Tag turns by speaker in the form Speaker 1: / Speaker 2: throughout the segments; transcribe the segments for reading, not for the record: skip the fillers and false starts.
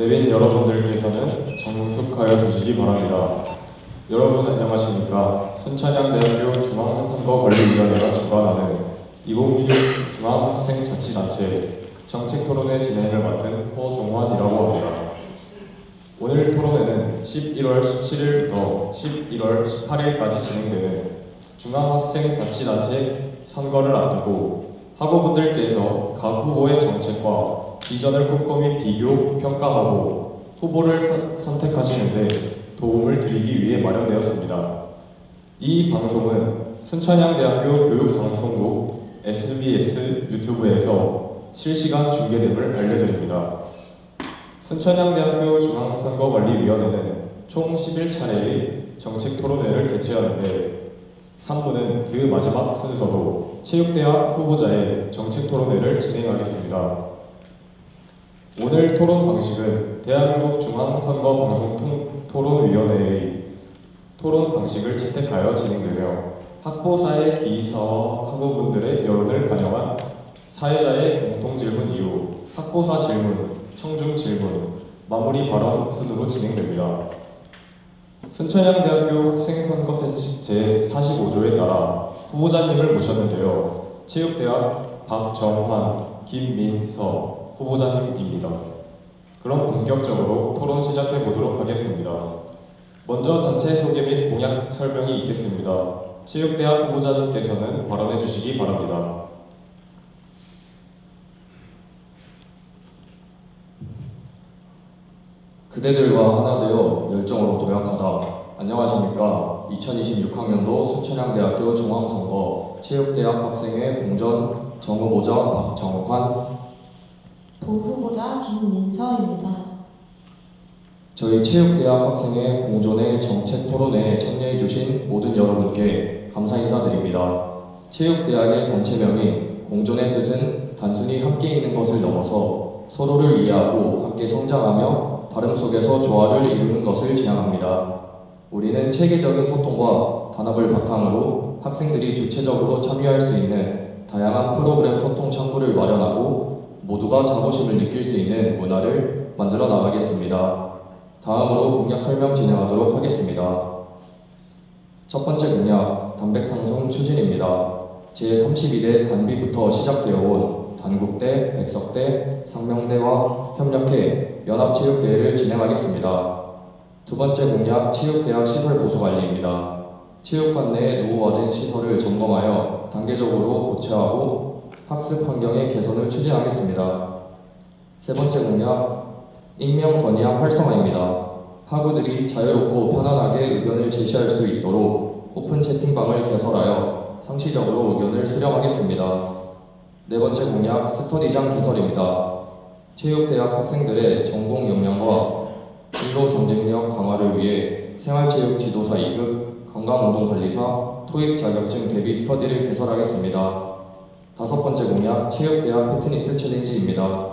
Speaker 1: 내빈 여러분들께서는 정숙하여 주시기 바랍니다. 여러분 안녕하십니까? 순천향대학교 중앙선거관리위원회가 주관하는 2016 중앙학생자치단체 정책토론회 진행을 맡은 호종환이라고 합니다. 오늘 토론회는 11월 17일부터 11월 18일까지 진행되는 중앙학생자치단체 선거를 앞두고 학우분들께서 각 후보의 정책과 비전을 꼼꼼히 비교, 평가하고 후보를 선택하시는데 도움을 드리기 위해 마련되었습니다. 이 방송은 순천향대학교 교육방송국 SBS 유튜브에서 실시간 중계됨을 알려드립니다. 순천향대학교 중앙선거관리위원회는 총 11차례의 정책토론회를 개최하는데 3부는 그 마지막 순서로 체육대학 후보자의 정책토론회를 진행하겠습니다. 오늘 토론 방식은 대한민국 중앙선거방송토론위원회의 토론 방식을 채택하여 진행되며 학보사의 기사와 학우분들의 여론을 반영한 사회자의 공통질문 이후 학보사 질문, 청중 질문, 마무리 발언 순으로 진행됩니다. 순천향대학교 학생선거세칙 제45조에 따라 후보자님을 모셨는데요. 체육대학 박정환, 김민서 후보자님입니다. 그럼 본격적으로 토론 시작해 보도록 하겠습니다. 먼저 단체 소개 및 공약 설명이 있겠습니다. 체육대학 후보자님께서는 발언해 주시기 바랍니다.
Speaker 2: 그대들과 하나 되어 열정으로 도약하다. 안녕하십니까. 2026학년도 순천향대학교 중앙선거 체육대학 학생회 공전 정후보자 박정환,
Speaker 3: 부후보자 김민서입니다.
Speaker 2: 저희 체육대학 학생회 공존의 정책토론회에 참여해주신 모든 여러분께 감사 인사드립니다. 체육대학의 단체명인 공존의 뜻은 단순히 함께 있는 것을 넘어서 서로를 이해하고 함께 성장하며 다름 속에서 조화를 이루는 것을 지향합니다. 우리는 체계적인 소통과 단합을 바탕으로 학생들이 주체적으로 참여할 수 있는 다양한 프로그램 소통 창구를 마련하고 모두가 자부심을 느낄 수 있는 문화를 만들어 나가겠습니다. 다음으로 공약 설명 진행하도록 하겠습니다. 첫 번째 공약, 단백 상승 추진입니다. 제32대 단비부터 시작되어 온 단국대, 백석대, 상명대와 협력해 연합체육대회를 진행하겠습니다. 두 번째 공약, 체육대학 시설 보수 관리입니다. 체육관 내 노후화된 시설을 점검하여 단계적으로 고쳐하고 학습 환경의 개선을 추진하겠습니다. 세 번째 공약, 익명 건의함 활성화입니다. 학우들이 자유롭고 편안하게 의견을 제시할 수 있도록 오픈 채팅방을 개설하여 상시적으로 의견을 수렴하겠습니다. 네 번째 공약, 스터디장 개설입니다. 체육대학 학생들의 전공 역량과 진로 경쟁력 강화를 위해 생활체육 지도사 2급, 건강운동관리사, 토익 자격증 대비 스터디를 개설하겠습니다. 다섯 번째 공약, 체육대학 피트니스 챌린지입니다.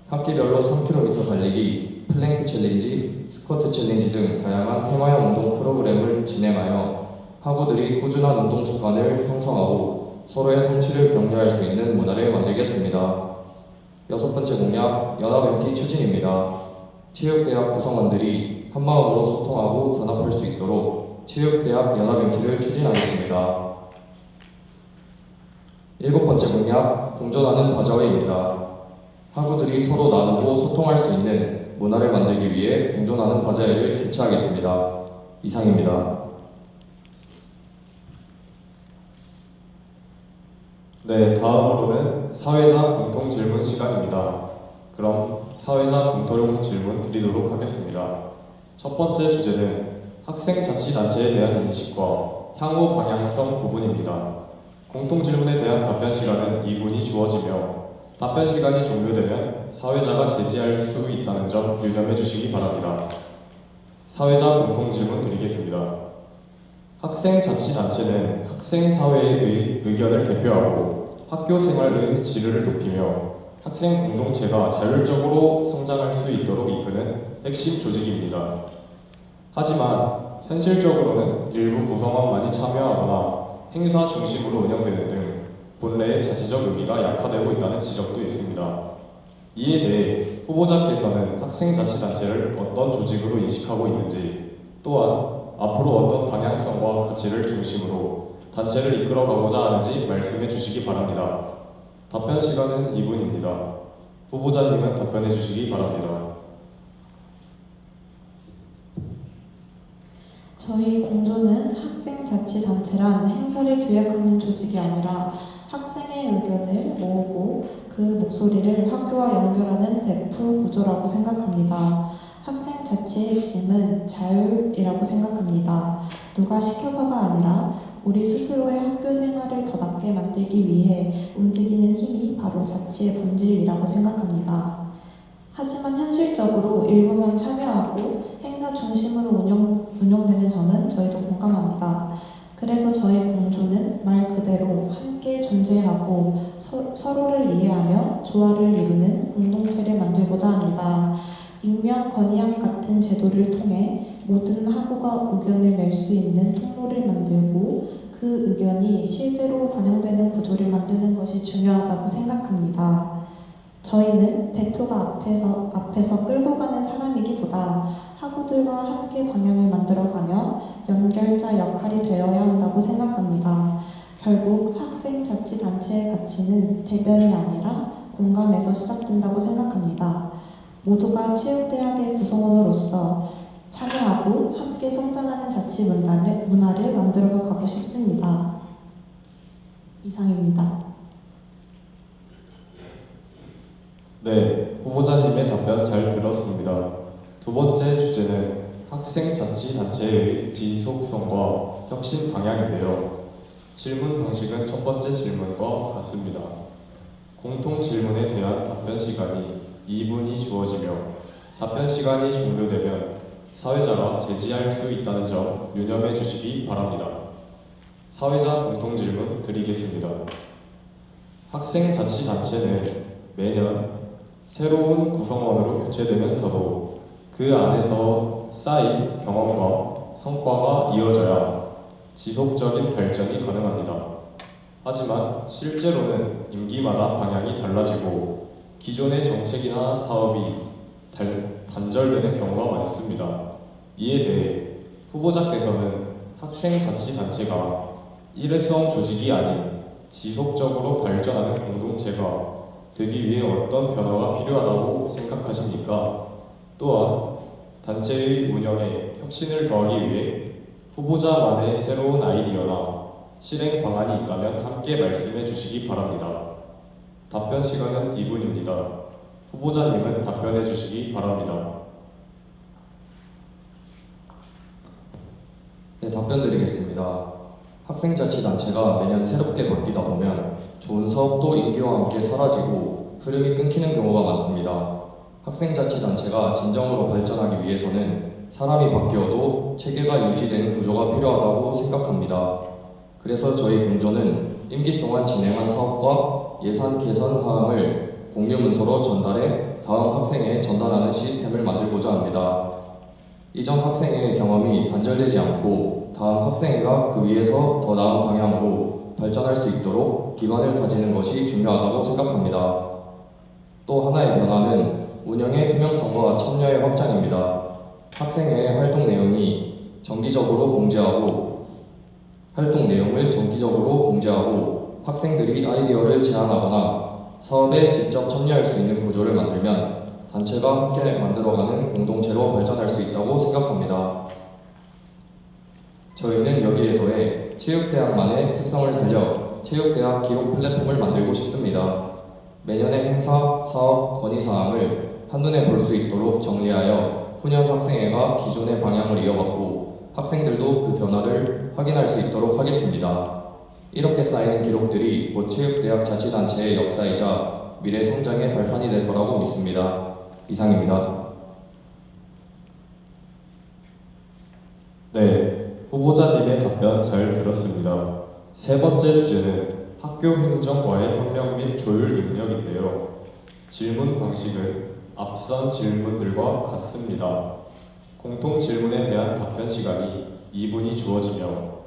Speaker 2: 학기별로 3km 달리기, 플랭크 챌린지, 스쿼트 챌린지 등 다양한 테마형 운동 프로그램을 진행하여 학우들이 꾸준한 운동 습관을 형성하고 서로의 성취를 격려할 수 있는 문화를 만들겠습니다. 여섯 번째 공약, 연합 MT 추진입니다. 체육대학 구성원들이 한마음으로 소통하고 단합할 수 있도록 체육대학 연합 MT를 추진하겠습니다. 일곱 번째 공약, 공존하는 바자회입니다. 학우들이 서로 나누고 소통할 수 있는 문화를 만들기 위해 공존하는 바자회를 개최하겠습니다. 이상입니다.
Speaker 1: 네, 다음으로는 사회자 공통 질문 시간입니다. 그럼 사회자 공통 질문 드리도록 하겠습니다. 첫 번째 주제는 학생자치단체에 대한 인식과 향후 방향성 부분입니다. 공통 질문에 대한 답변 시간은 2분이 주어지며 답변 시간이 종료되면 사회자가 제지할 수 있다는 점 유념해 주시기 바랍니다. 사회자 공통 질문 드리겠습니다. 학생자치단체는 학생사회의 의견을 대표하고 학교 생활의 질을 높이며 학생 공동체가 자율적으로 성장할 수 있도록 이끄는 핵심 조직입니다. 하지만 현실적으로는 일부 구성원만이 참여하거나 행사 중심으로 운영되는 등 본래의 자치적 의미가 약화되고 있다는 지적도 있습니다. 이에 대해 후보자께서는 학생자치단체를 어떤 조직으로 인식하고 있는지, 또한 앞으로 어떤 방향성과 가치를 중심으로 단체를 이끌어가고자 하는지 말씀해 주시기 바랍니다. 답변 시간은 2분입니다. 후보자님은 답변해 주시기 바랍니다.
Speaker 3: 저희 공조는 학생자치단체란 행사를 기획하는 조직이 아니라 학생의 의견을 모으고 그 목소리를 학교와 연결하는 대표 구조라고 생각합니다. 학생자치의 핵심은 자율이라고 생각합니다. 누가 시켜서가 아니라 우리 스스로의 학교 생활을 더 낫게 만들기 위해 움직이는 힘이 바로 자치의 본질이라고 생각합니다. 하지만 현실적으로 일부만 참여하고 행사 중심으로 운영되는 점은 저희도 공감합니다. 그래서 저희 공조는 말 그대로 함께 존재하고 서로를 이해하며 조화를 이루는 공동체를 만들고자 합니다. 익명 건의함 같은 제도를 통해 모든 학우가 의견을 낼 수 있는 통로를 만들고 그 의견이 실제로 반영되는 구조를 만드는 것이 중요하다고 생각합니다. 저희는 대표가 앞에서 끌고 가는 사람이기보다 학우들과 함께 방향을 만들어가며 연결자 역할이 되어야 한다고 생각합니다. 결국 학생자치단체의 가치는 대변이 아니라 공감에서 시작된다고 생각합니다. 모두가 체육대학의 구성원으로서 참여하고 함께 성장하는 자치 문화를 만들어가고 싶습니다. 이상입니다.
Speaker 1: 네, 후보자님의 답변 잘 들었습니다. 두 번째 주제는 학생자치단체의 지속성과 혁신 방향인데요. 질문 방식은 첫 번째 질문과 같습니다. 공통 질문에 대한 답변 시간이 2분이 주어지며 답변 시간이 종료되면 사회자가 제지할 수 있다는 점 유념해 주시기 바랍니다. 사회자 공통 질문 드리겠습니다. 학생자치단체는 매년 새로운 구성원으로 교체되면서도 그 안에서 쌓인 경험과 성과가 이어져야 지속적인 발전이 가능합니다. 하지만 실제로는 임기마다 방향이 달라지고 기존의 정책이나 사업이 단절되는 경우가 많습니다. 이에 대해 후보자께서는 학생자치단체가 일회성 조직이 아닌 지속적으로 발전하는 공동체가 되기 위해 어떤 변화가 필요하다고 생각하십니까? 또한 단체의 운영에 혁신을 더하기 위해 후보자만의 새로운 아이디어나 실행 방안이 있다면 함께 말씀해 주시기 바랍니다. 답변 시간은 2분입니다. 후보자님은 답변해 주시기 바랍니다.
Speaker 2: 네, 답변 드리겠습니다. 학생자치단체가 매년 새롭게 바뀌다 보면 좋은 사업도 임기와 함께 사라지고 흐름이 끊기는 경우가 많습니다. 학생자치단체가 진정으로 발전하기 위해서는 사람이 바뀌어도 체계가 유지되는 구조가 필요하다고 생각합니다. 그래서 저희 공조는 임기 동안 진행한 사업과 예산 개선 사항을 공유 문서로 전달해 다음 학생에 전달하는 시스템을 만들고자 합니다. 이전 학생의 경험이 단절되지 않고 다음 학생회가 그 위에서 더 나은 방향으로 발전할 수 있도록 기반을 다지는 것이 중요하다고 생각합니다. 또 하나의 변화는 운영의 투명성과 참여의 확장입니다. 학생회의 활동 내용을 정기적으로 공지하고 학생들이 아이디어를 제안하거나 사업에 직접 참여할 수 있는 구조를 만들면 단체가 함께 만들어가는 공동체로 발전할 수 있다고 생각합니다. 저희는 여기에 더해 체육대학만의 특성을 살려 체육대학 기록 플랫폼을 만들고 싶습니다. 매년의 행사, 사업, 건의사항을 한눈에 볼 수 있도록 정리하여 후년 학생회가 기존의 방향을 이어받고 학생들도 그 변화를 확인할 수 있도록 하겠습니다. 이렇게 쌓이는 기록들이 곧 체육대학 자치단체의 역사이자 미래 성장의 발판이 될 거라고 믿습니다. 이상입니다.
Speaker 1: 네, 후보자님의 답변 잘 들었습니다. 세 번째 주제는 학교 행정과의 협력 및 조율 능력인데요. 질문 방식은 앞선 질문들과 같습니다. 공통 질문에 대한 답변 시간이 2분이 주어지며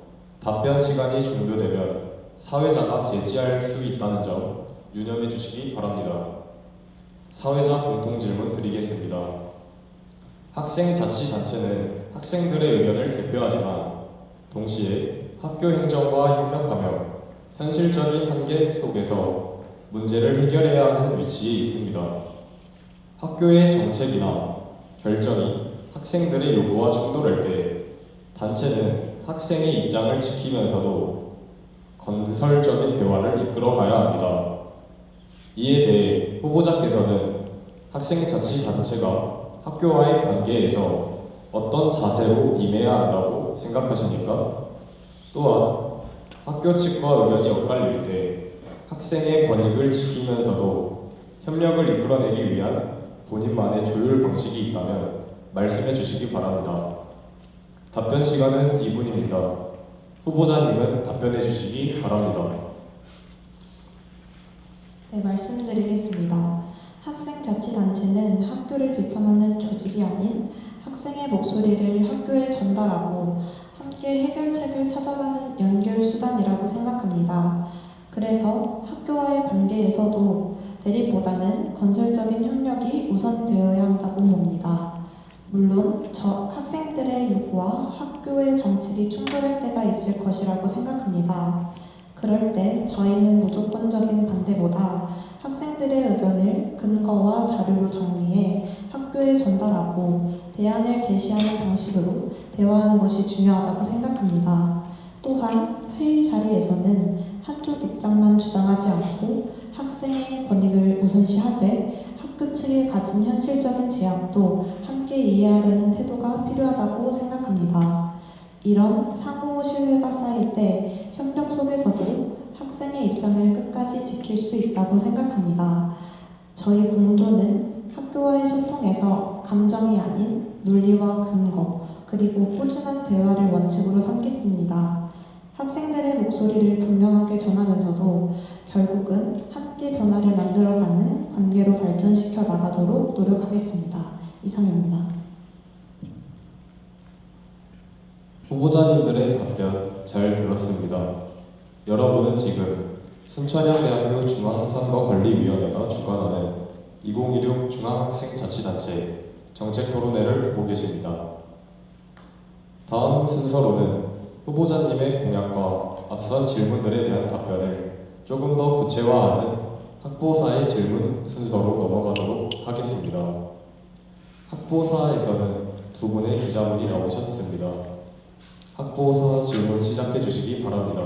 Speaker 1: 답변 시간이 종료되면 사회자가 제지할 수 있다는 점 유념해 주시기 바랍니다. 사회자 공통 질문 드리겠습니다. 학생자치단체는 학생들의 의견을 대표하지만 동시에 학교 행정과 협력하며 현실적인 한계 속에서 문제를 해결해야 하는 위치에 있습니다. 학교의 정책이나 결정이 학생들의 요구와 충돌할 때 단체는 학생의 입장을 지키면서도 건설적인 대화를 이끌어가야 합니다. 이에 대해 후보자께서는 학생자치단체가 학교와의 관계에서 어떤 자세로 임해야 한다고 생각하십니까? 또한 학교 측과 의견이 엇갈릴 때 학생의 권익을 지키면서도 협력을 이끌어내기 위한 본인만의 조율 방식이 있다면 말씀해 주시기 바랍니다. 답변 시간은 2분입니다. 후보자님은 답변해 주시기 바랍니다.
Speaker 3: 네, 말씀드리겠습니다. 학생자치단체는 학교를 비판하는 조직이 아닌 학생의 목소리를 학교에 전달하고 함께 해결책을 찾아가는 연결 수단이라고 생각합니다. 그래서 학교와의 관계에서도 대립보다는 건설적인 협력이 우선되어야 한다고 봅니다. 물론 학생들의 요구와 학교의 정책이 충돌할 때가 있을 것이라고 생각합니다. 그럴 때 저희는 무조건적인 반대보다 학생들의 의견을 근거와 자료로 정리해 학교에 전달하고 대안을 제시하는 방식으로 대화하는 것이 중요하다고 생각합니다. 또한 회의 자리에서는 한쪽 입장만 주장하지 않고 학생의 권익을 우선시하되 학교 측이 가진 현실적인 제약도 함께 이해하려는 태도가 필요하다고 생각합니다. 이런 상호 신뢰가 쌓일 때 협력 속에서도 학생의 입장을 끝까지 지킬 수 있다고 생각합니다. 저희 공조는 학교와의 소통에서 감정이 아닌 논리와 근거, 그리고 꾸준한 대화를 원칙으로 삼겠습니다. 학생들의 목소리를 분명하게 전하면서도 결국은 함께 변화를 만들어가는 관계로 발전시켜 나가도록 노력하겠습니다. 이상입니다.
Speaker 1: 후보자님들의 답변 잘 들었습니다. 여러분은 지금 순천향대학교 중앙선거관리위원회가 주관하는 2016 중앙학생자치단체 정책토론회를 보고 계십니다. 다음 순서로는 후보자님의 공약과 앞선 질문들에 대한 답변을 조금 더 구체화하는 학보사의 질문 순서로 넘어가도록 하겠습니다. 학보사에서는 두 분의 기자분이 나오셨습니다. 학보사 질문 시작해 주시기 바랍니다.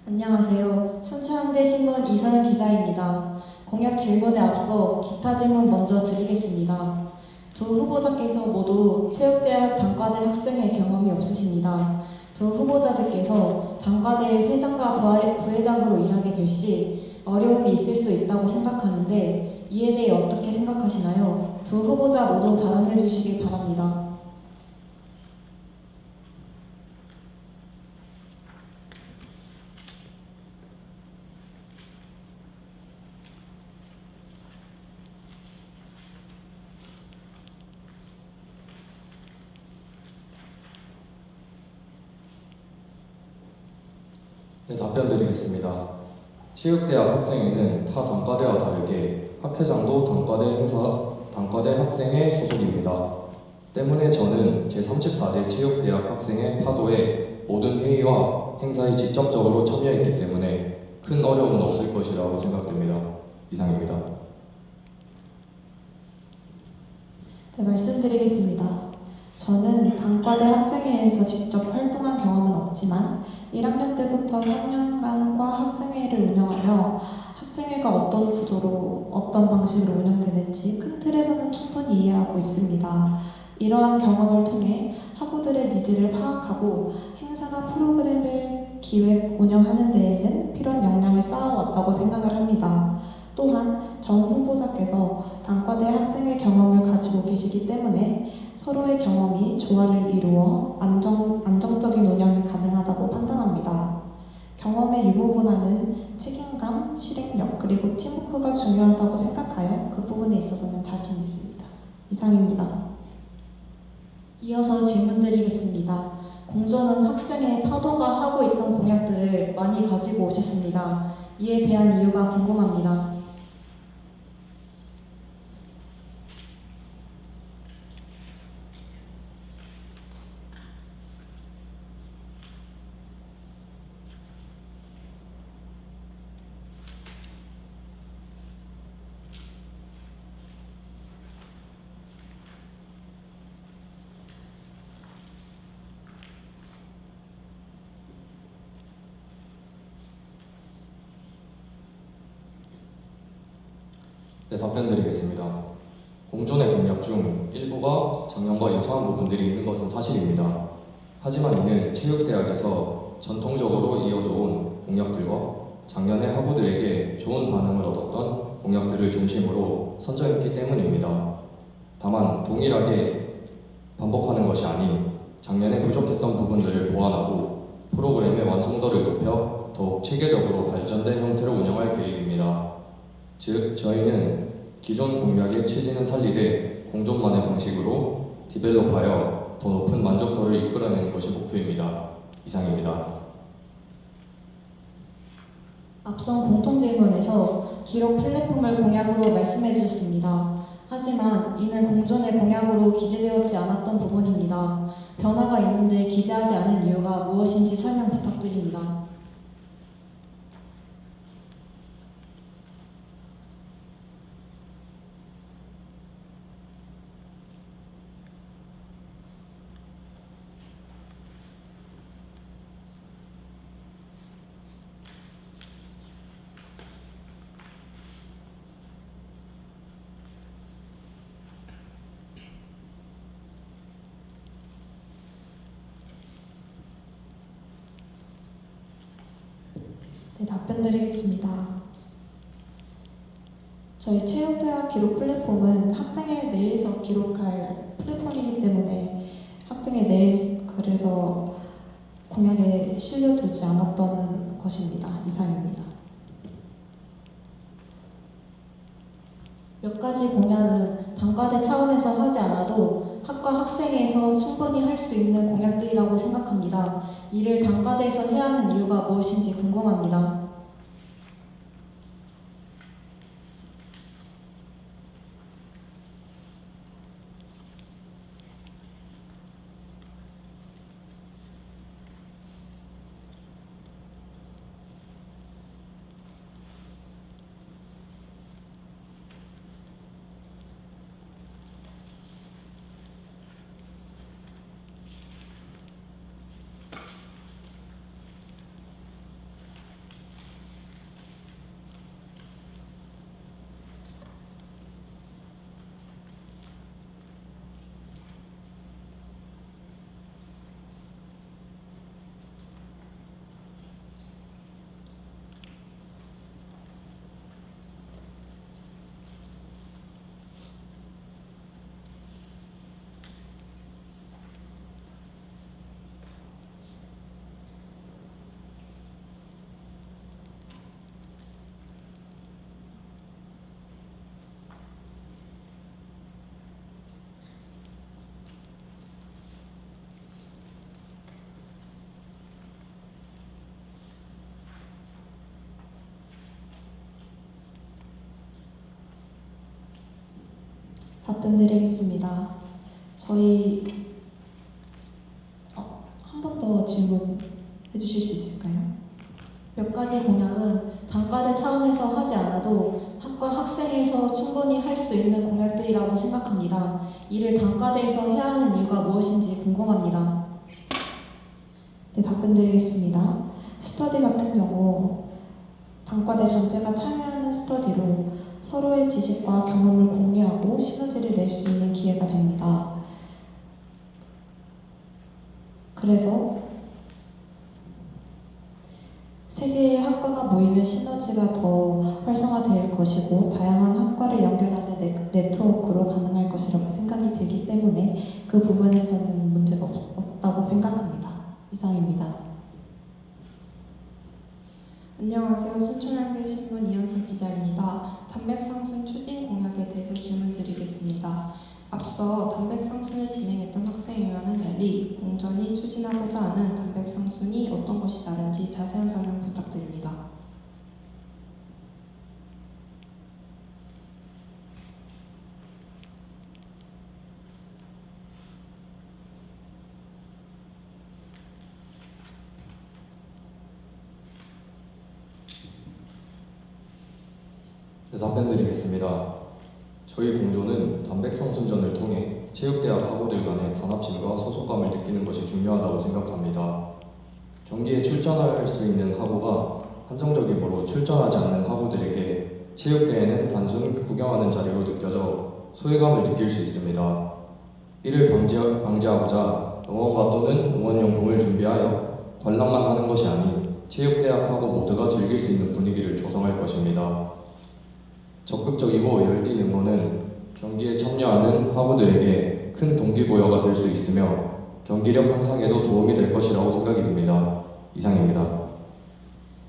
Speaker 4: 안녕하세요. 순천향대 신문 이서연 기자입니다. 공약 질문에 앞서 기타 질문 먼저 드리겠습니다. 두 후보자께서 모두 체육대학 단과대 학생의 경험이 없으십니다. 두 후보자들께서 단과대 회장과 부회장으로 일하게 될 시 어려움이 있을 수 있다고 생각하는데 이에 대해 어떻게 생각하시나요? 두 후보자 모두 발언해 주시기 바랍니다.
Speaker 2: 네, 답변 드리겠습니다. 체육대학 학생회는 타 단과대와 다르게 학회장도 단과대 학생회 소속입니다. 때문에 저는 제34대 체육대학 학생회 파도에 모든 회의와 행사에 직접적으로 참여했기 때문에 큰 어려움은 없을 것이라고 생각됩니다. 이상입니다.
Speaker 3: 네, 말씀드리겠습니다. 저는 단과대 학생회에서 직접 활동한 경험은 없지만 1학년 때부터 3년간 과 학생회를 운영하며 학생회가 어떤 구조로 어떤 방식으로 운영되는지 큰 틀에서는 충분히 이해하고 있습니다. 이러한 경험을 통해 학우들의 니즈를 파악하고 행사나 프로그램을 기획, 운영하는 데에는 필요한 역량을 쌓아왔다고 생각을 합니다. 또한 정 후보자께서 단과대 학생회 경험을 가지고 계시기 때문에 서로의 경험이 조화를 이루어 안정적인 운영이 가능하다고 판단합니다. 경험의 유무분화는 책임감, 실행력, 그리고 팀워크가 중요하다고 생각하여 그 부분에 있어서는 자신 있습니다. 이상입니다.
Speaker 4: 이어서 질문 드리겠습니다. 공조는 학생회 파도가 하고 있던 공약들을 많이 가지고 오셨습니다. 이에 대한 이유가 궁금합니다.
Speaker 2: 네, 답변 드리겠습니다. 공존의 공약 중 일부가 작년과 유사한 부분들이 있는 것은 사실입니다. 하지만 이는 체육대학에서 전통적으로 이어져 온 공약들과 작년에 학우들에게 좋은 반응을 얻었던 공약들을 중심으로 선정했기 때문입니다. 다만 동일하게 반복하는 것이 아닌 작년에 부족했던 부분들을 보완하고 프로그램의 완성도를 높여 더욱 체계적으로 발전된 형태로 운영할 계획입니다. 즉, 저희는 기존 공약의 취지는 살리되 공존만의 방식으로 디벨롭하여 더 높은 만족도를 이끌어내는 것이 목표입니다. 이상입니다.
Speaker 4: 앞선 공통질문에서 기록 플랫폼을 공약으로 말씀해 주셨습니다. 하지만 이는 공존의 공약으로 기재되었지 않았던 부분입니다. 변화가 있는데 기재하지 않은 이유가 무엇인지 설명 부탁드립니다.
Speaker 3: 네, 답변 드리겠습니다. 저희 체육대학 기록 플랫폼은 학생회 내에서 기록할 플랫폼이기 때문에 학생회 내에 그래서 공약에 실려두지 않았던 것입니다. 이상입니다.
Speaker 4: 몇 가지 공약은 단과대 차원에서 하지 않아도 학과 학생회에서 충분히 할 수 있는 공약들이라고 생각합니다. 이를 단과대에서 해야 하는 이유가 무엇인지 궁금합니다.
Speaker 3: 답변 드리겠습니다. 저희 한 번 더 질문 해주실 수 있을까요?
Speaker 4: 몇 가지 공약은 단과대 차원에서 하지 않아도 학과 학생회에서 충분히 할 수 있는 공약들이라고 생각합니다. 이를 단과대에서 해야 하는 이유가 무엇인지 궁금합니다.
Speaker 3: 네, 답변 드리겠습니다. 스터디 같은 경우 단과대 전체가 참여하는 스터디로 서로의 지식과 경험을 공유하고 시너지를 낼 수 있는 기회가 됩니다. 그래서 세 개의 학과가 모이면 시너지가 더 활성화될 것이고 다양한 학과를 연결하는 네트워크로 가능할 것이라고 생각이 들기 때문에 그 부분에서는 문제가 없다고 생각합니다. 이상입니다.
Speaker 5: 안녕하세요. 순천향대 신문 이현석 기자입니다. 단백상순 추진 공약에 대해서 질문드리겠습니다. 앞서 단백상순을 진행했던 학생회와는 달리 공전이 추진하고자 하는 단백상순이 어떤 것이 다른지 자세한 설명 부탁드립니다.
Speaker 2: 네, 답변 드리겠습니다. 저희 공조는 단백성순전을 통해 체육대학 학우들 간의 단합심과 소속감을 느끼는 것이 중요하다고 생각합니다. 경기에 출전할 수 있는 학우가 한정적이므로 출전하지 않는 학우들에게 체육대회는 단순 구경하는 자리로 느껴져 소외감을 느낄 수 있습니다. 이를 방지하고자 응원가 또는 응원용품을 준비하여 관람만 하는 것이 아닌 체육대학하고 모두가 즐길 수 있는 분위기를 조성할 것입니다. 적극적이고 열띤 응원은 경기에 참여하는 하부들에게 큰 동기부여가 될 수 있으며 경기력 향상에도 도움이 될 것이라고 생각이 듭니다. 이상입니다.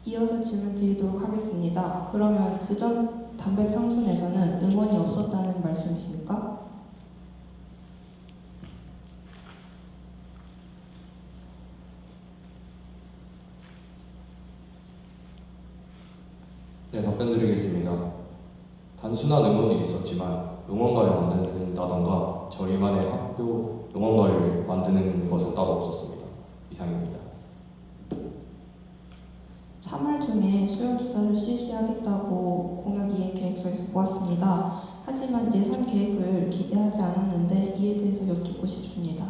Speaker 5: 이어서 질문 드리도록 하겠습니다. 그러면 그전 단백상순에서는 응원이 없었다는 말씀이십니까?
Speaker 2: 네, 답변 드리겠습니다. 단순한 응원이 있었지만 응원가를 만든다던가 저희만의 학교 응원가를 만드는 것은 따로 없었습니다. 이상입니다.
Speaker 5: 3월 중에 수요조사를 실시하겠다고 공약이행 계획서에서 보았습니다. 하지만 예산 계획을 기재하지 않았는데 이에 대해서 여쭙고 싶습니다.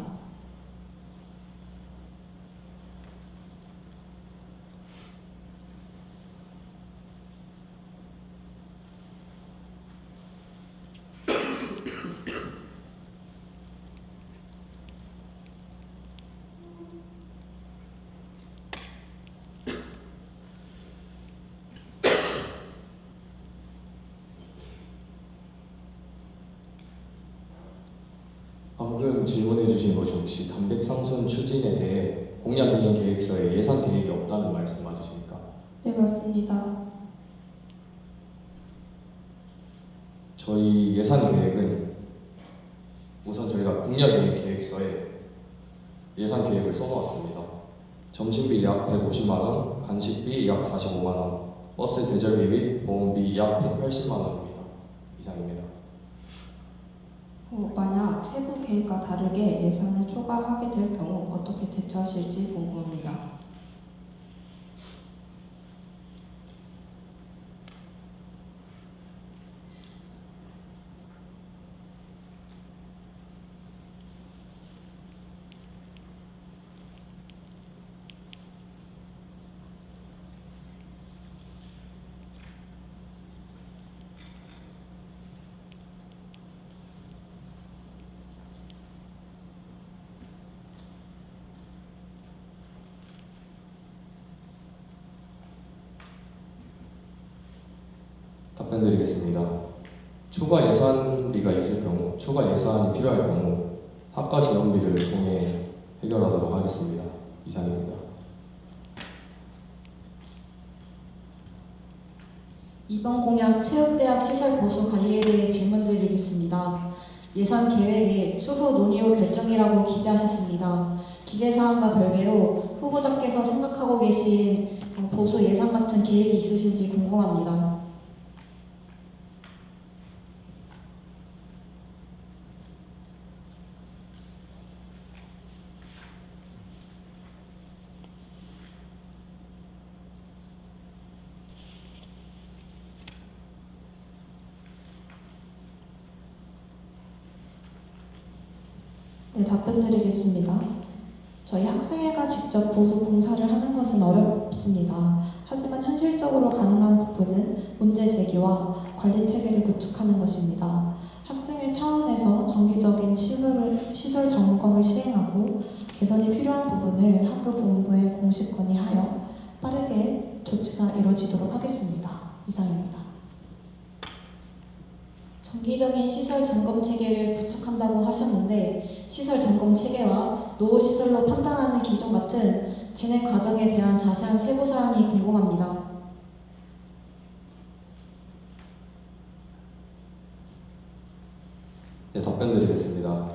Speaker 2: 방금 질문해 주신 것이 혹시 단백상순 추진에 대해 공약이행 계획서에 예산 계획이 없다는 말씀 맞으십니까?
Speaker 5: 네, 맞습니다.
Speaker 2: 저희 예산 계획은 우선 저희가 공약이행 계획서에 예산 계획을 써놓았습니다. 점심비 약 150만 원, 간식비 약 45만 원, 버스 대절비 및 보험비 약 180만 원입니다. 이상입니다.
Speaker 5: 만약 세부 계획과 다르게 예산을 초과하게 될 경우 어떻게 대처하실지 궁금합니다.
Speaker 2: 답변 드리겠습니다. 추가 예산비가 있을 경우, 추가 예산이 필요할 경우 학과 지원비를 통해 해결하도록 하겠습니다. 이상입니다.
Speaker 4: 이번 공약 체육대학 시설 보수 관리에 대해 질문드리겠습니다. 예산 계획에 추후 논의 후 결정이라고 기재하셨습니다. 기재 사항과 별개로 후보자께서 생각하고 계신 보수 예산 같은 계획이 있으신지 궁금합니다.
Speaker 3: 네, 답변 드리겠습니다. 저희 학생회가 직접 보수 봉사를 하는 것은 어렵습니다. 하지만 현실적으로 가능한 부분은 문제 제기와 관리 체계를 구축하는 것입니다. 학생회 차원에서 정기적인 시설 점검을 시행하고 개선이 필요한 부분을 학교 본부에 공식 건의하여 빠르게 조치가 이루어지도록 하겠습니다. 이상입니다.
Speaker 4: 정기적인 시설 점검 체계를 구축한다고 하셨는데 시설 점검 체계와 노후 시설로 판단하는 기준 같은 진행 과정에 대한 자세한 세부 사항이 궁금합니다.
Speaker 2: 네, 답변 드리겠습니다.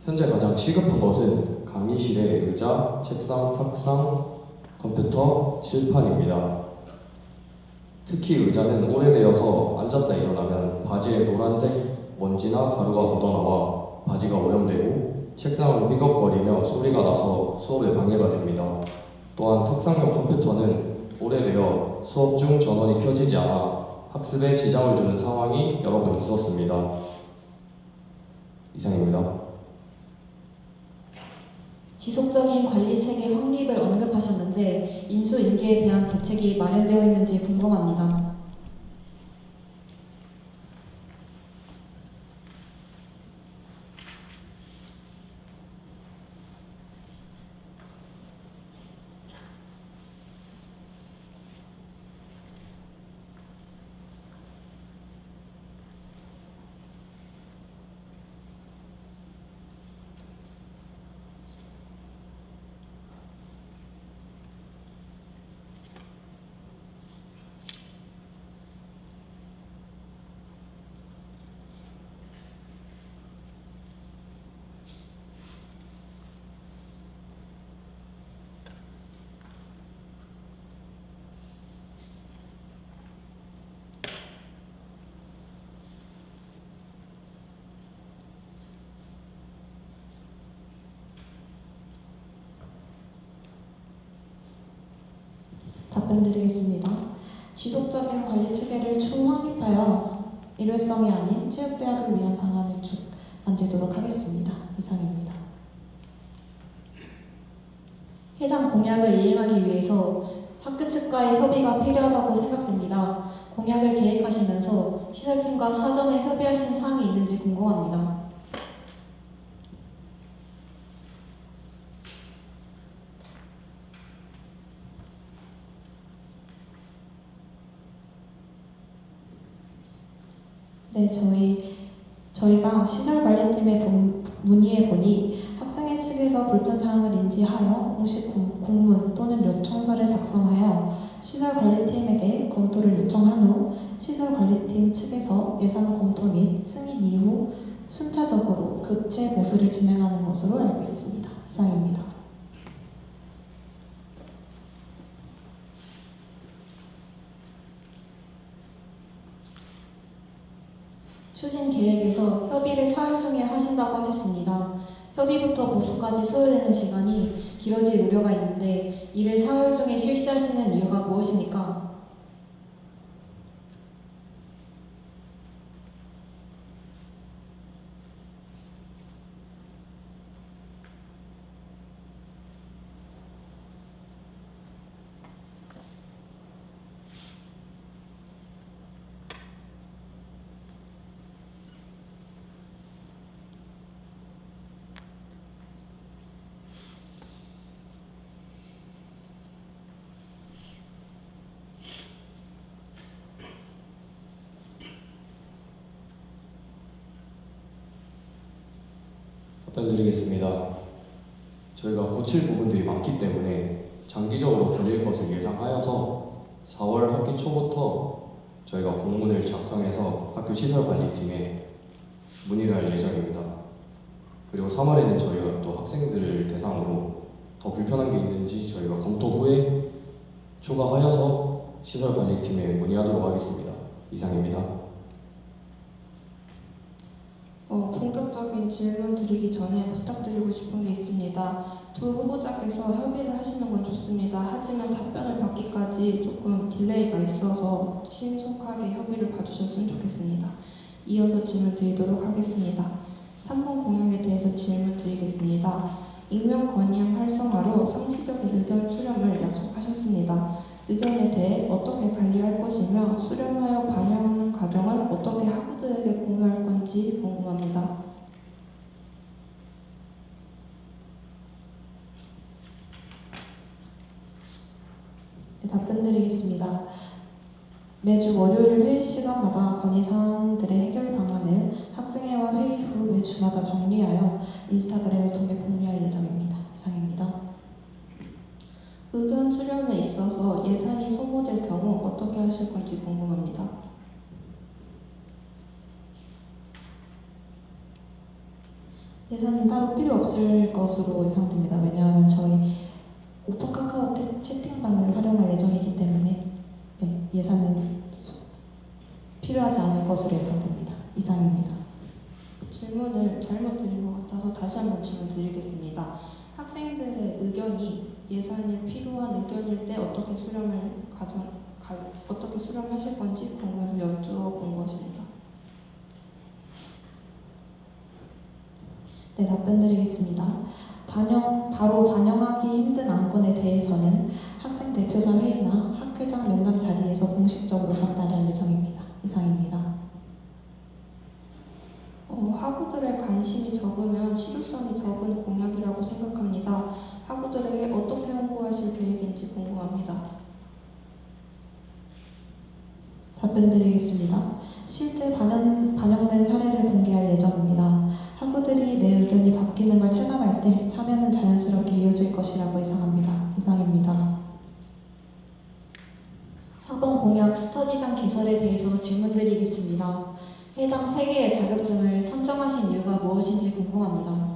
Speaker 2: 현재 가장 시급한 것은 강의실의 의자, 책상, 탁상, 컴퓨터, 칠판입니다. 특히 의자는 오래되어서 앉았다 일어나면 바지에 노란색 먼지나 가루가 묻어나와 바지가 오염되고 책상은 삐걱거리며 소리가 나서 수업에 방해가 됩니다. 또한 탁상용 컴퓨터는 오래되어 수업 중 전원이 켜지지 않아 학습에 지장을 주는 상황이 여러 번 있었습니다. 이상입니다.
Speaker 4: 지속적인 관리 체계 확립을 언급하셨는데 인수인계에 대한 대책이 마련되어 있는지 궁금합니다.
Speaker 3: 답변 드리겠습니다. 지속적인 관리 체계를 추후 확립하여 일회성이 아닌 체육대학을 위한 방안을 만들도록 하겠습니다. 이상입니다.
Speaker 4: 해당 공약을 이행하기 위해서 학교 측과의 협의가 필요하다고 생각됩니다. 공약을 계획하시면서 시설팀과 사전에 협의하신 사항이 있는지 궁금합니다.
Speaker 3: 네, 저희가 시설관리팀에 문의해 보니 학생회 측에서 불편 사항을 인지하여 공식 공문 또는 요청서를 작성하여 시설관리팀에게 검토를 요청한 후 시설관리팀 측에서 예산 검토 및 승인 이후 순차적으로 교체 보수를 진행하는 것으로 알고 있습니다. 이상입니다.
Speaker 4: 추진 계획에서 협의를 사흘 중에 하신다고 하셨습니다. 협의부터 보수까지 소요되는 시간이 길어질 우려가 있는데 이를 사흘 중에 실시하시는 이유가 무엇입니까?
Speaker 2: 답변 드리겠습니다. 저희가 고칠 부분들이 많기 때문에 장기적으로 걸릴 것을 예상하여서 4월 학기 초부터 저희가 공문을 작성해서 학교 시설관리팀에 문의를 할 예정입니다. 그리고 3월에는 저희가 또 학생들을 대상으로 더 불편한 게 있는지 저희가 검토 후에 추가하여서 시설관리팀에 문의하도록 하겠습니다. 이상입니다.
Speaker 5: 본격적인 질문 드리기 전에 부탁드리고 싶은 게 있습니다. 두 후보자께서 협의를 하시는 건 좋습니다. 하지만 답변을 받기까지 조금 딜레이가 있어서 신속하게 협의를 봐주셨으면 좋겠습니다. 이어서 질문 드리도록 하겠습니다. 3번 공약에 대해서 질문 드리겠습니다. 익명 건의안 활성화로 상시적인 의견 수렴을 약속하셨습니다. 의견에 대해 어떻게 관리할 것이며 수렴하여 반영하는 과정을 어떻게 학우들에게 공유할 건지 궁금합니다.
Speaker 3: 네, 답변 드리겠습니다. 매주 월요일 회의 시간마다 건의사항들의 해결 방안을 학생회와 회의 후 매주마다 정리하여 인스타그램을 통해 공유할 예정입니다. 이상입니다.
Speaker 5: 의견 수렴에 있어서 예산이 소모될 경우 어떻게 하실 건지 궁금합니다.
Speaker 3: 예산은 따로 필요 없을 것으로 예상됩니다. 왜냐하면 저희 오픈 카카오 채팅방을 활용할 예정이기 때문에 네, 예산은 필요하지 않을 것으로 예상됩니다. 이상입니다.
Speaker 5: 질문을 잘못 드린 것 같아서 다시 한번 질문 드리겠습니다. 학생들의 의견이 예산이 필요한 의견일 때 어떻게 어떻게 수렴하실 건지 궁금해서 여쭈어본 것입니다.
Speaker 3: 네, 답변 드리겠습니다. 바로 반영하기 힘든 안건에 대해서는 학생 대표자 회의나 학회장 면담 자리에서 공식적으로 전달할 예정입니다. 이상입니다.
Speaker 5: 학우들의 관심이 적으면 실효성이 적은 공약이라고 생각합니다. 학우들에게 어떻게 홍보하실 계획인지 궁금합니다.
Speaker 3: 답변 드리겠습니다. 실제 반영된 사례를 공개할 예정입니다. 학우들이 내 의견이 바뀌는 걸 체감할 때 참여는 자연스럽게 이어질 것이라고 예상합니다. 이상입니다.
Speaker 4: 4번 공약 스터디장 개설에 대해서 질문드리겠습니다. 해당 3개의 자격증을 선정하신 이유가 무엇인지 궁금합니다.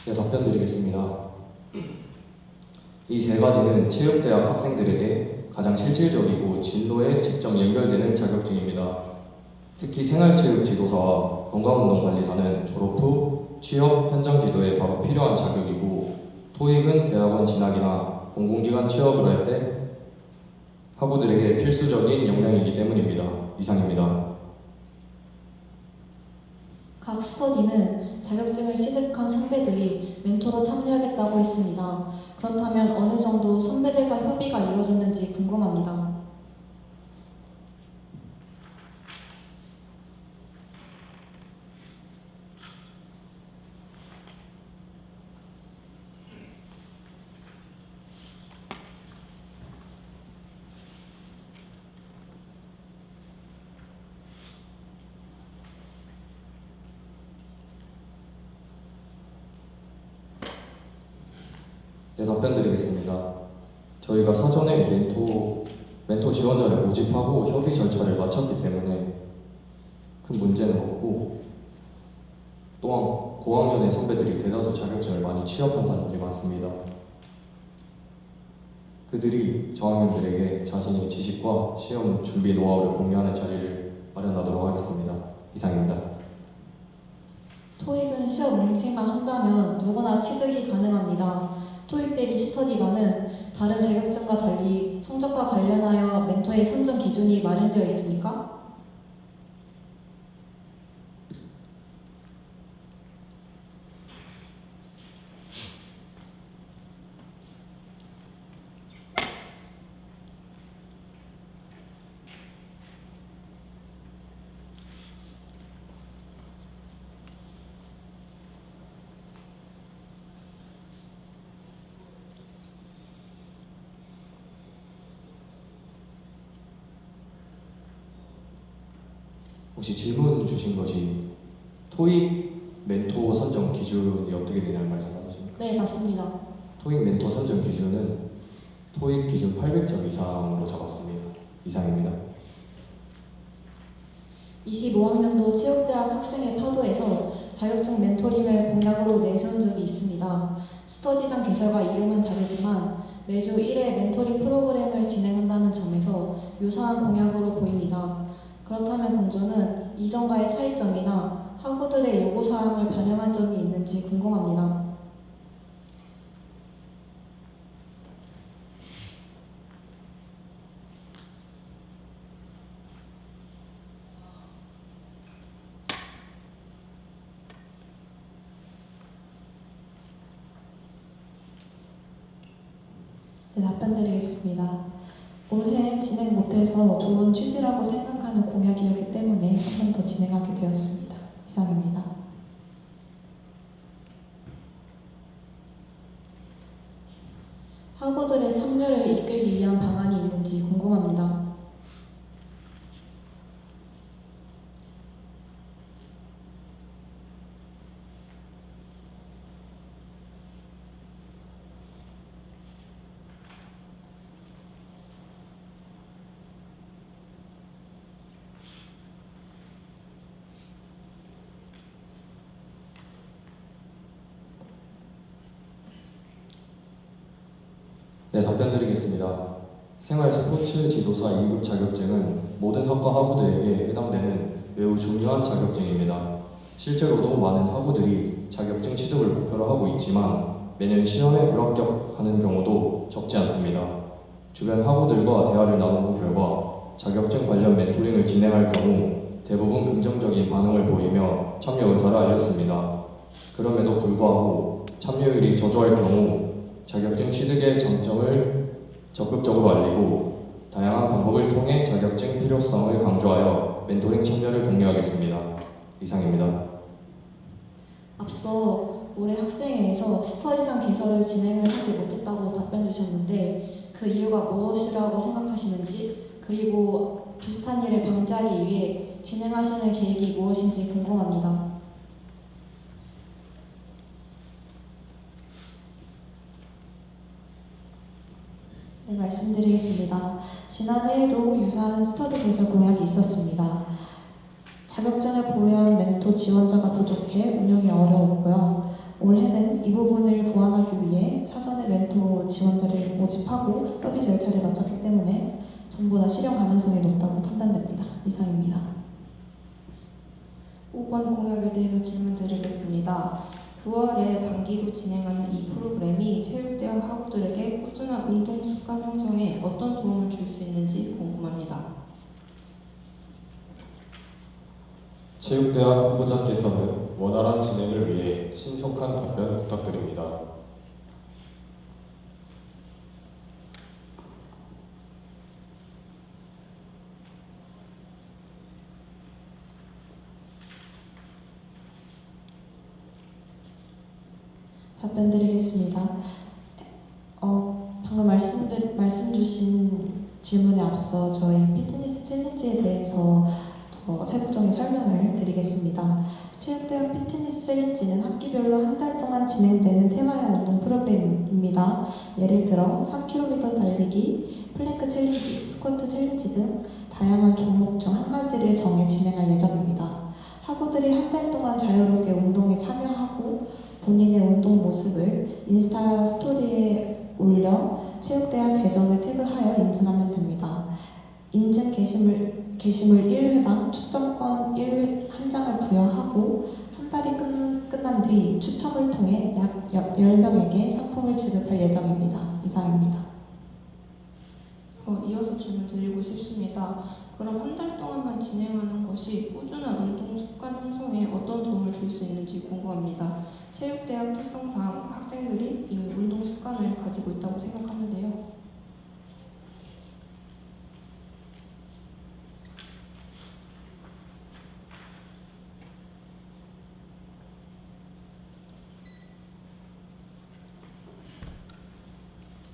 Speaker 2: 네, 답변 드리겠습니다. 이 세 가지는 체육대학 학생들에게 가장 실질적이고 진로에 직접 연결되는 자격증입니다. 특히 생활체육 지도사와 건강운동관리사는 졸업 후 취업 현장 지도에 바로 필요한 자격이고 토익은 대학원 진학이나 공공기관 취업을 할 때 학우들에게 필수적인 역량이기 때문입니다. 이상입니다.
Speaker 4: 각 스터디는 자격증을 취득한 선배들이 멘토로 참여하겠다고 했습니다. 그렇다면 어느 정도 선배들과 협의가 이루어졌는지 궁금합니다.
Speaker 2: 네, 답변 드리겠습니다. 저희가 사전에 멘토 지원자를 모집하고 협의 절차를 마쳤기 때문에 큰 문제는 없고, 또한 고학년의 선배들이 대다수 자격증을 많이 취업한 사람들이 많습니다. 그들이 저학년들에게 자신의 지식과 시험 준비 노하우를 공유하는 자리를 마련하도록 하겠습니다. 이상입니다.
Speaker 4: 토익은 시험 응시만 한다면 누구나 취득이 가능합니다. 토익 대비 스터디반은 다른 자격증과 달리 성적과 관련하여 멘토의 선정 기준이 마련되어 있습니까?
Speaker 2: 혹시 질문 주신 것이 토익 멘토 선정 기준이 어떻게 되냐는 말씀하셨습니까?
Speaker 4: 네, 맞습니다.
Speaker 2: 토익 멘토 선정 기준은 토익 기준 800점 이상으로 잡았습니다. 이상입니다.
Speaker 4: 25학년도 체육대학 학생의 파도에서 자격증 멘토링을 공약으로 내세운 적이 있습니다. 스터디장 개설과 이름은 다르지만 매주 1회 멘토링 프로그램을 진행한다는 점에서 유사한 공약으로 보입니다. 그렇다면 공조는 이전과의 차이점이나 학우들의 요구사항을 반영한 점이 있는지 궁금합니다.
Speaker 3: 네, 답변 드리겠습니다. 올해 진행 못해서 좋은 취지라고 생각하는 공약이었기 때문에 한 번 더 진행하게 되었습니다. 이상입니다.
Speaker 4: 학우들의 참여를 이끌기 위한 방안이 있는지 궁금합니다.
Speaker 2: 네, 답변 드리겠습니다. 생활 스포츠 지도사 2급 자격증은 모든 학과 학우들에게 해당되는 매우 중요한 자격증입니다. 실제로도 많은 학우들이 자격증 취득을 목표로 하고 있지만 매년 시험에 불합격하는 경우도 적지 않습니다. 주변 학우들과 대화를 나눈 결과 자격증 관련 멘토링을 진행할 경우 대부분 긍정적인 반응을 보이며 참여 의사를 알렸습니다. 그럼에도 불구하고 참여율이 저조할 경우 자격증 취득의 장점을 적극적으로 알리고 다양한 방법을 통해 자격증 필요성을 강조하여 멘토링 참여를 독려하겠습니다. 이상입니다.
Speaker 4: 앞서 올해 학생회에서 스터디장 개설을 진행을 하지 못했다고 답변 주셨는데 그 이유가 무엇이라고 생각하시는지, 그리고 비슷한 일을 방지하기 위해 진행하시는 계획이 무엇인지 궁금합니다.
Speaker 3: 네, 말씀드리겠습니다. 지난해에도 유사한 스터디 개설 공약이 있었습니다. 자격증을 보유한 멘토 지원자가 부족해 운영이 어려웠고요. 올해는 이 부분을 보완하기 위해 사전에 멘토 지원자를 모집하고 협의 절차를 마쳤기 때문에 전보다 실현 가능성이 높다고 판단됩니다. 이상입니다.
Speaker 5: 5번 공약에 대해서 질문드리겠습니다. 9월에 단기로 진행하는 이 프로그램이 체육대학 학우들에게 꾸준한 운동 습관 형성에 어떤 도움을 줄 수 있는지 궁금합니다.
Speaker 1: 체육대학 후보자께서는 원활한 진행을 위해 신속한 답변 부탁드립니다.
Speaker 3: 답변 드리겠습니다. 방금 말씀 주신 질문에 앞서 저희 피트니스 챌린지에 대해서 더 세부적인 설명을 드리겠습니다. 체육대학 피트니스 챌린지는 학기별로 한 달 동안 진행되는 테마형 운동 프로그램입니다. 예를 들어 3km 달리기, 플랭크 챌린지, 스쿼트 챌린지 등 다양한 종목 중 한 가지를 정해 진행할 예정입니다. 학우들이 한 달 동안 자유롭게 운동에 참여하고 본인의 운동 모습을 인스타 스토리에 올려 체육대학 계정을 태그하여 인증하면 됩니다. 인증 게시물 1회당 추첨권 1장을 부여하고 한 달이 끝난 뒤 추첨을 통해 약 10명에게 상품을 지급할 예정입니다. 이상입니다.
Speaker 5: 이어서 질문드리고 싶습니다. 그럼 한 달 동안만 진행하는 것이 꾸준한 운동 습관 형성에 어떤 도움을 줄 수 있는지 궁금합니다. 체육대학 특성상 학생들이 이미 운동 습관을 가지고 있다고 생각하는데요.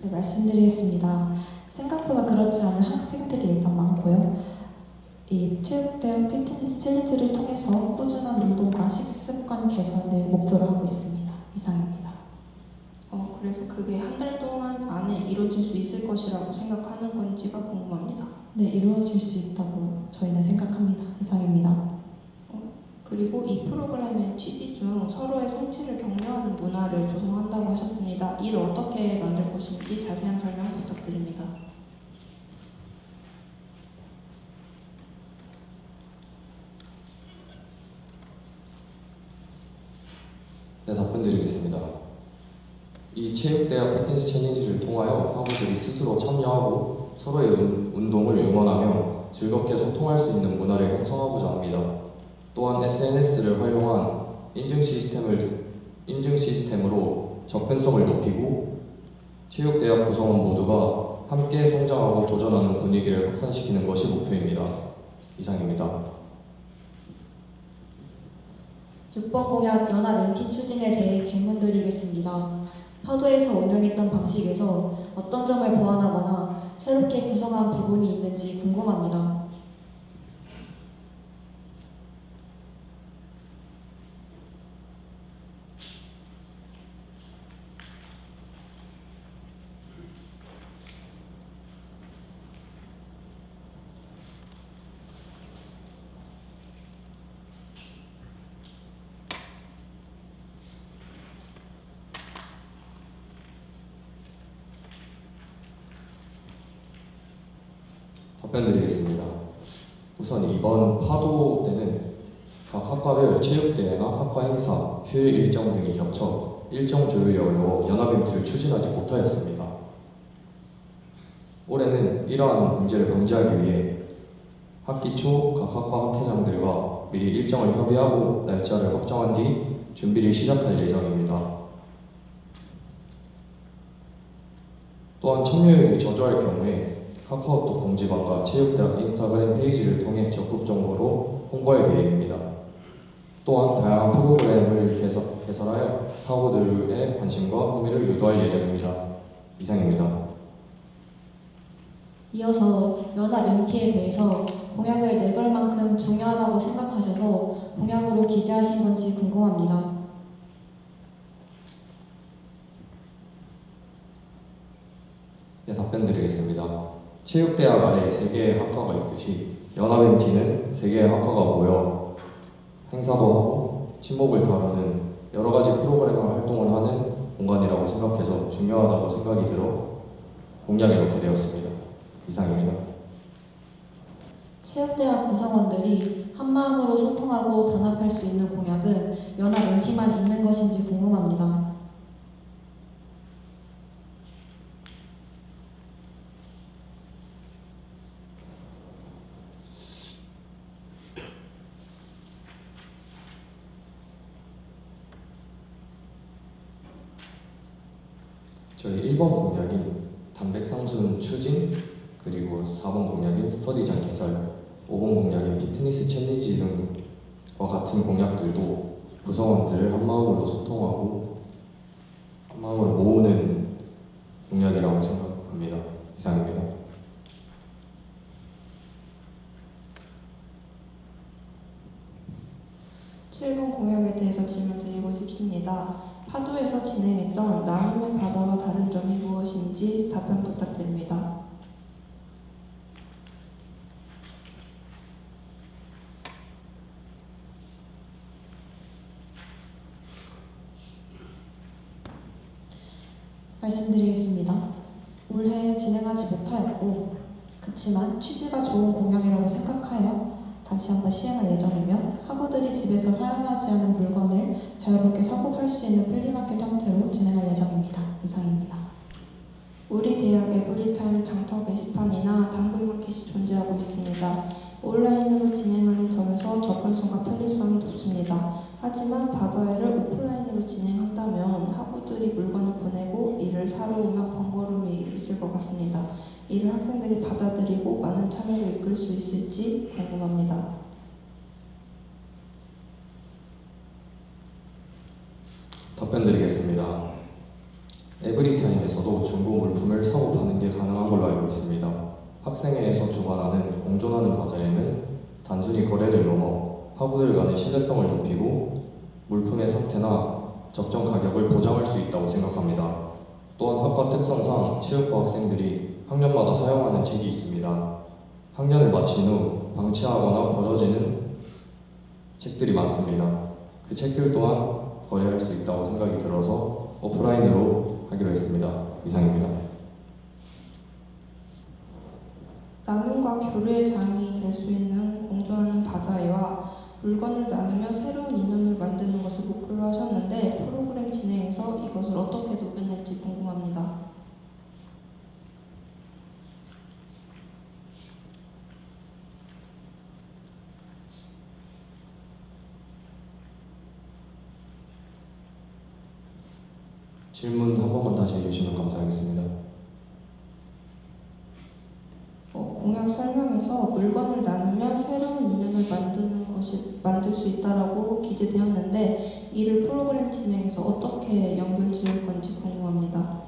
Speaker 3: 네, 말씀드리겠습니다. 생각보다 그렇지 않은 학생들이 일단 많고요. 이 체육대학 피트니스 챌린지를 통해서 꾸준한 운동과 식습관 개선을 목표로 하고 있습니다. 이상입니다.
Speaker 5: 그래서 그게 한 달 동안 안에 이루어질 수 있을 것이라고 생각하는 건지가 궁금합니다.
Speaker 3: 네, 이루어질 수 있다고 저희는 생각합니다. 이상입니다.
Speaker 5: 그리고 이 프로그램의 취지 중 서로의 성취를 격려하는 문화를 조성한다고 하셨습니다. 이를 어떻게 만들 것인지 자세한 설명 부탁드립니다.
Speaker 2: 네, 답변 드리겠습니다. 이 체육대학 피트니스 챌린지를 통하여 학우들이 스스로 참여하고 서로의 운동을 응원하며 즐겁게 소통할 수 있는 문화를 형성하고자 합니다. 또한 SNS를 활용한 인증 시스템으로 접근성을 높이고 체육대학 구성원 모두가 함께 성장하고 도전하는 분위기를 확산시키는 것이 목표입니다. 이상입니다.
Speaker 4: 6번 공약 연합 MT 추진에 대해 질문드리겠습니다. 파도에서 운영했던 방식에서 어떤 점을 보완하거나 새롭게 구성한 부분이 있는지 궁금합니다.
Speaker 2: 답변드리겠습니다. 우선 이번 파도 때는 각 학과별 체육대회나 학과 행사, 휴일 일정 등이 겹쳐 일정 조율이 어려워 연합 MT를 추진하지 못하였습니다. 올해는 이러한 문제를 방지하기 위해 학기 초 각 학과 학회장들과 미리 일정을 협의하고 날짜를 확정한 뒤 준비를 시작할 예정입니다. 또한 참여율이 저조할 경우에 카카오톡 공지방과 체육대학 인스타그램 페이지를 통해 적극 정보로 홍보할 계획입니다. 또한 다양한 프로그램을 개설하여 학우들의 관심과 흥미를 유도할 예정입니다. 이상입니다.
Speaker 4: 이어서 연합 MT에 대해서 공약을 내걸 만큼 중요하다고 생각하셔서 공약으로 기재하신 건지 궁금합니다.
Speaker 2: 네, 답변드리겠습니다. 체육대학 안에 3개의 학과가 있듯이 연합 MT는 3개의 학과가 모여 행사도 하고 친목을 다루는 여러 가지 프로그램과 활동을 하는 공간이라고 생각해서 중요하다고 생각이 들어 공약에 넣게 되었습니다. 이상입니다.
Speaker 4: 체육대학 구성원들이 한마음으로 소통하고 단합할 수 있는 공약은 연합 MT만 있는 것인지 궁금합니다.
Speaker 2: 저희 1번 공약인 단백상순 추진, 그리고 4번 공약인 스터디장 개설, 5번 공약인 피트니스 챌린지 등과 같은 공약들도 구성원들을 한마음으로 소통하고 한마음으로 모으는 공약이라고 생각합니다. 이상입니다.
Speaker 5: 7번 공약에 대해서 질문드리고 싶습니다. 파도에서 진행했던 나눔의 바다와 다른 점이 무엇인지 답변 부탁드립니다.
Speaker 3: 말씀드리겠습니다. 올해 진행하지 못하였고, 그치만 취지가 좋은 공약이라고 생각하여 다시 한번 시행할 예정이며, 학우들이 집에서 사용하지 않은 물건을 자유롭게 사고 팔 수 있는 플리마켓 형태로 진행할 예정입니다. 이상입니다.
Speaker 5: 우리 대학 에브리타임 장터 게시판이나 당근마켓이 존재하고 있습니다. 온라인으로 진행하는 점에서 접근성과 편리성이 높습니다. 하지만 바자회를 오프라인으로 진행한다면 학우들이 물건을 보내고 이를 사러 오면 번거로움이 있을 것 같습니다. 이를 학생들이 받아들이고 많은 참여를 이끌 수 있을지 궁금합니다.
Speaker 2: 답변드리겠습니다. 에브리타임에서도 중고 물품을 사고 파는 게 가능한 걸로 알고 있습니다. 학생회에서 주관하는 공존하는 바자회는 단순히 거래를 넘어 학우들 간의 신뢰성을 높이고 물품의 상태나 적정 가격을 보장할 수 있다고 생각합니다. 또한 학과 특성상 체육과 학생들이 학년마다 사용하는 책이 있습니다. 학년을 마친 후 방치하거나 버려지는 책들이 많습니다. 그 책들 또한 거래할 수 있다고 생각이 들어서 오프라인으로 하기로 했습니다. 이상입니다.
Speaker 5: 나눔과 교류의 장이 될 수 있는 공존하는 바자회와 물건을 나누며 새로운 인연을 만드는 것을 목표로 하셨는데 프로그램 진행에서 이것을 어떻게 녹여낼지 궁금합니다.
Speaker 2: 질문 한 번만 다시 해주시면 감사하겠습니다.
Speaker 5: 공약 설명에서 물건을 나누며 새로운 인연을 만들 수 있다라고 기재되었는데 이를 프로그램 진행에서 어떻게 연결 지을 건지 궁금합니다.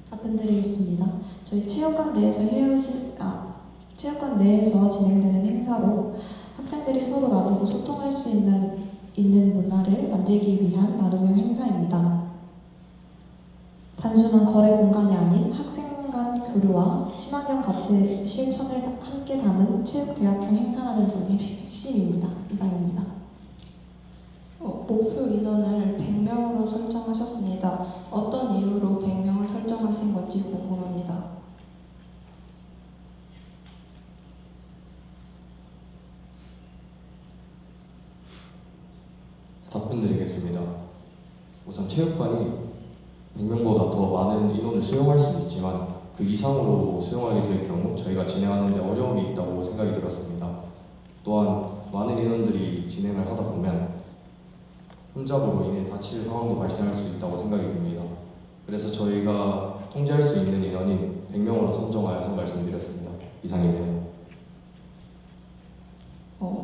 Speaker 3: 답변드리겠습니다. 저희 체육관 내에서 진행되는 행사로 학생들이 서로 나누고 소통할 수 있는 문화를 만들기 위한 나눔형 행사입니다. 단순한 거래 공간이 아닌 학생 간 교류와 친환경 가치 실천을 함께 담은 체육대학형 행사라는 점이 핵심입니다. 이상입니다.
Speaker 5: 목표 인원을 100명으로 설정하셨습니다. 어떤 이유로 100명을 설정하신 건지 궁금합니다.
Speaker 2: 답변드리겠습니다. 우선 체육관이 100명보다 더 많은 인원을 수용할 수 있지만 그 이상으로 수용하게 될 경우 저희가 진행하는 데 어려움이 있다고 생각이 들었습니다. 또한 많은 인원들이 진행을 하다 보면 혼잡으로 인해 다칠 상황도 발생할 수 있다고 생각이 듭니다. 그래서 저희가 통제할 수 있는 인원인 100명으로 선정하여서 말씀드렸습니다. 이상입니다.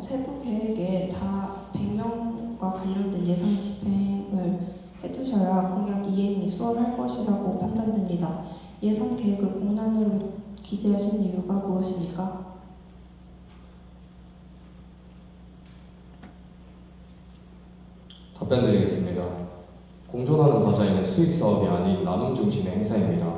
Speaker 5: 세부 계획에 다 100명과 관련된 예산 집행을 해두셔야 공약 이행이 수월할 것이라고 판단됩니다. 예산 계획을 공란으로 기재하신 이유가 무엇입니까?
Speaker 2: 답변드리겠습니다. 공존하는 바자회는 수익 사업이 아닌 나눔 중심의 행사입니다.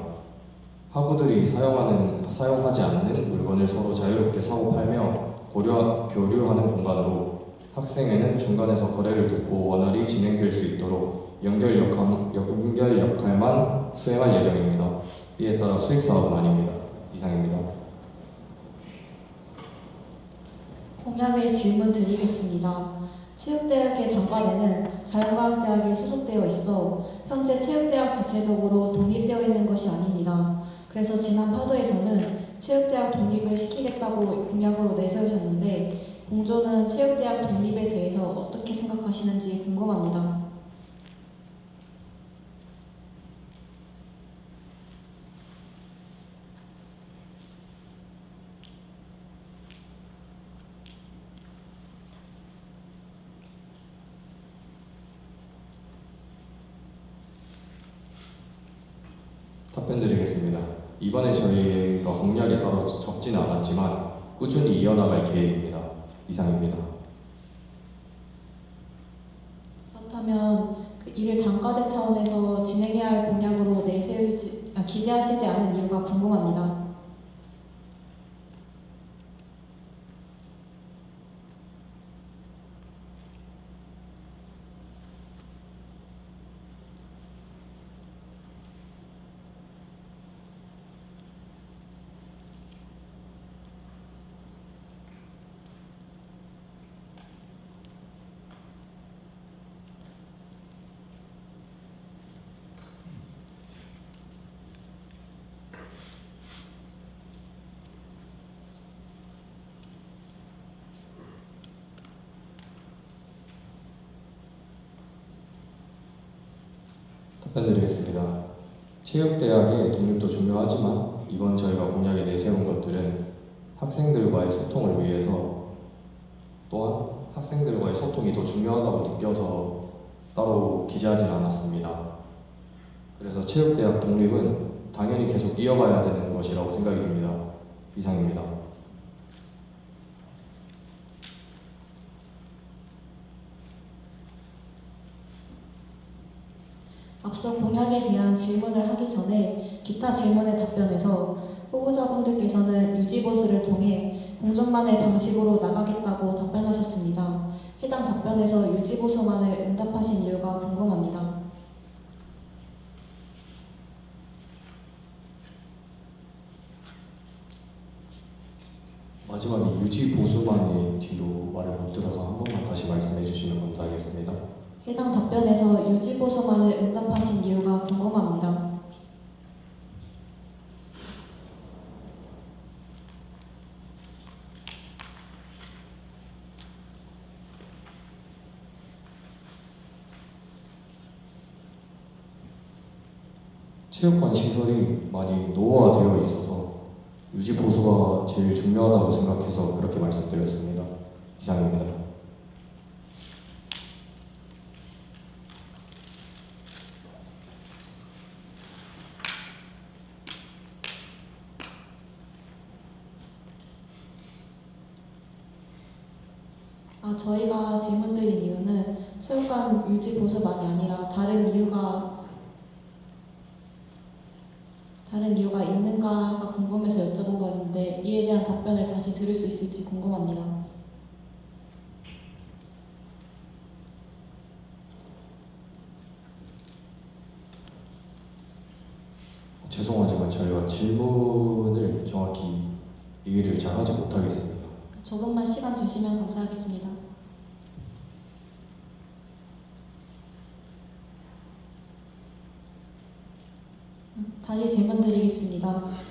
Speaker 2: 학우들이 사용하지 않는 물건을 서로 자유롭게 사고 팔며 교류하는 공간으로 학생회는 중간에서 거래를 듣고 원활히 진행될 수 있도록 연결 역할만 수행할 예정입니다. 이에 따라 수익 사업은 아닙니다. 이상입니다.
Speaker 4: 공약의 질문 드리겠습니다. 체육대학의 단과대는 자연과학대학에 소속되어 있어 현재 체육대학 자체적으로 독립되어 있는 것이 아닙니다. 그래서 지난 파도에서는 체육대학 독립을 시키겠다고 공약으로 내세우셨는데 공조는 체육대학 독립에 대해서 어떻게 생각하시는지 궁금합니다.
Speaker 2: 답변드리겠습니다. 이번에 저희가 공약에 따로 적지는 않았지만 꾸준히 이어나갈 계획입니다. 이상입니다.
Speaker 4: 그렇다면 그 이를 단과대 차원에서 진행해야 할 공약으로 기재하시지 않은 이유가 궁금합니다.
Speaker 2: 답변드리겠습니다. 체육대학의 독립도 중요하지만 이번 저희가 공약에 내세운 것들은 학생들과의 소통을 위해서 또한 학생들과의 소통이 더 중요하다고 느껴서 따로 기재하진 않았습니다. 그래서 체육대학 독립은 당연히 계속 이어가야 되는 것이라고 생각이 듭니다. 이상입니다.
Speaker 4: 앞서 공약에 대한 질문을 하기 전에 기타 질문에 답변해서 후보자분들께서는 유지보수를 통해 공존만의 방식으로 나가겠다고 답변하셨습니다. 해당 답변에서 유지보수만을 응답하신 이유가 궁금합니다.
Speaker 2: 마지막에 유지 보수만의 뒤로 말을 못 들어서 한 번만 다시 말씀해 주시면 감사하겠습니다.
Speaker 4: 해당 답변에서 유지보수만을 응답하신 이유가 궁금합니다.
Speaker 2: 체육관 시설이 많이 노후화되어 있어서 유지 보수가 제일 중요하다고 생각해서 그렇게 말씀드렸습니다. 이상입니다.
Speaker 4: 저희가 질문드린 이유는 체육관 유지 보수만이 아니라 다른 이유가 있는가가 궁금해서 여쭤본 거였는데 이에 대한 답변을 다시 들을 수 있을지 궁금합니다.
Speaker 2: 죄송하지만 저희가 질문을 정확히 이해를 잘 하지 못하겠습니다.
Speaker 4: 조금만 시간 주시면 감사하겠습니다. 다시 질문 드리겠습니다.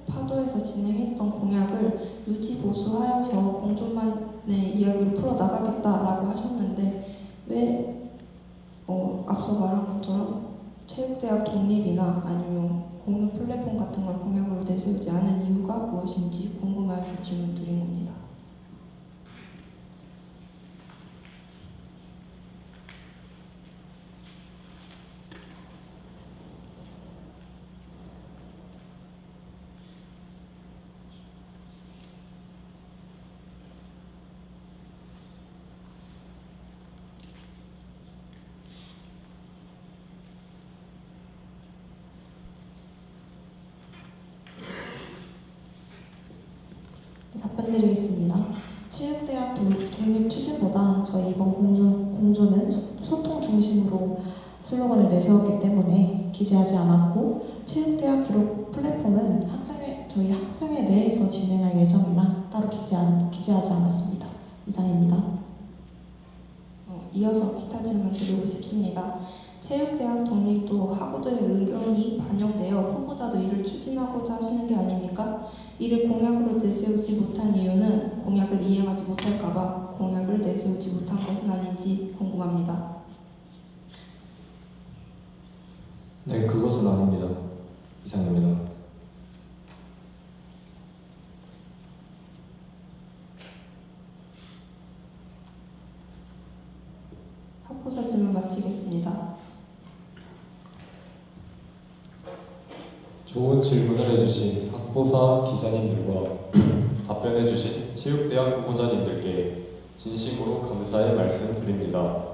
Speaker 5: 파도에서 진행했던 공약을 유지 보수하여서 공존만의 이야기를 풀어 나가겠다라고 하셨는데 왜 앞서 말한 것처럼 체육대학 독립이나 아니면 공유 플랫폼 같은 걸 공약으로 내세우지 않은 이유가 무엇인지 궁금해서 질문 드린 겁니다.
Speaker 3: 답변 드리겠습니다. 체육대학 독립 추진보다 저희 이번 공조는 소통 중심으로 슬로건을 내세웠기 때문에 기재하지 않았고, 체육대학 기록 플랫폼은 저희 학생회 내에서 진행할 예정이라 따로 기재하지 않았습니다. 이상입니다.
Speaker 5: 이어서 기타 질문 드리고 싶습니다. 체육대학 독립도 학우들의 의견이 반영되어 후보자도 이를 추진하고자 하시는 게 아닙니까? 이를 공약으로 내세우지 못한 이유는 공약을 이행하지 못할까봐 공약을 내세우지 못한 것은 아닌지 궁금합니다.
Speaker 2: 네, 그것은 아닙니다. 이상입니다.
Speaker 5: 학부사 질문 마치겠습니다.
Speaker 1: 좋은 질문을 해주신 학부사 기자님들과 답변해주신 체육대학 후보자님들께 진심으로 감사의 말씀 드립니다.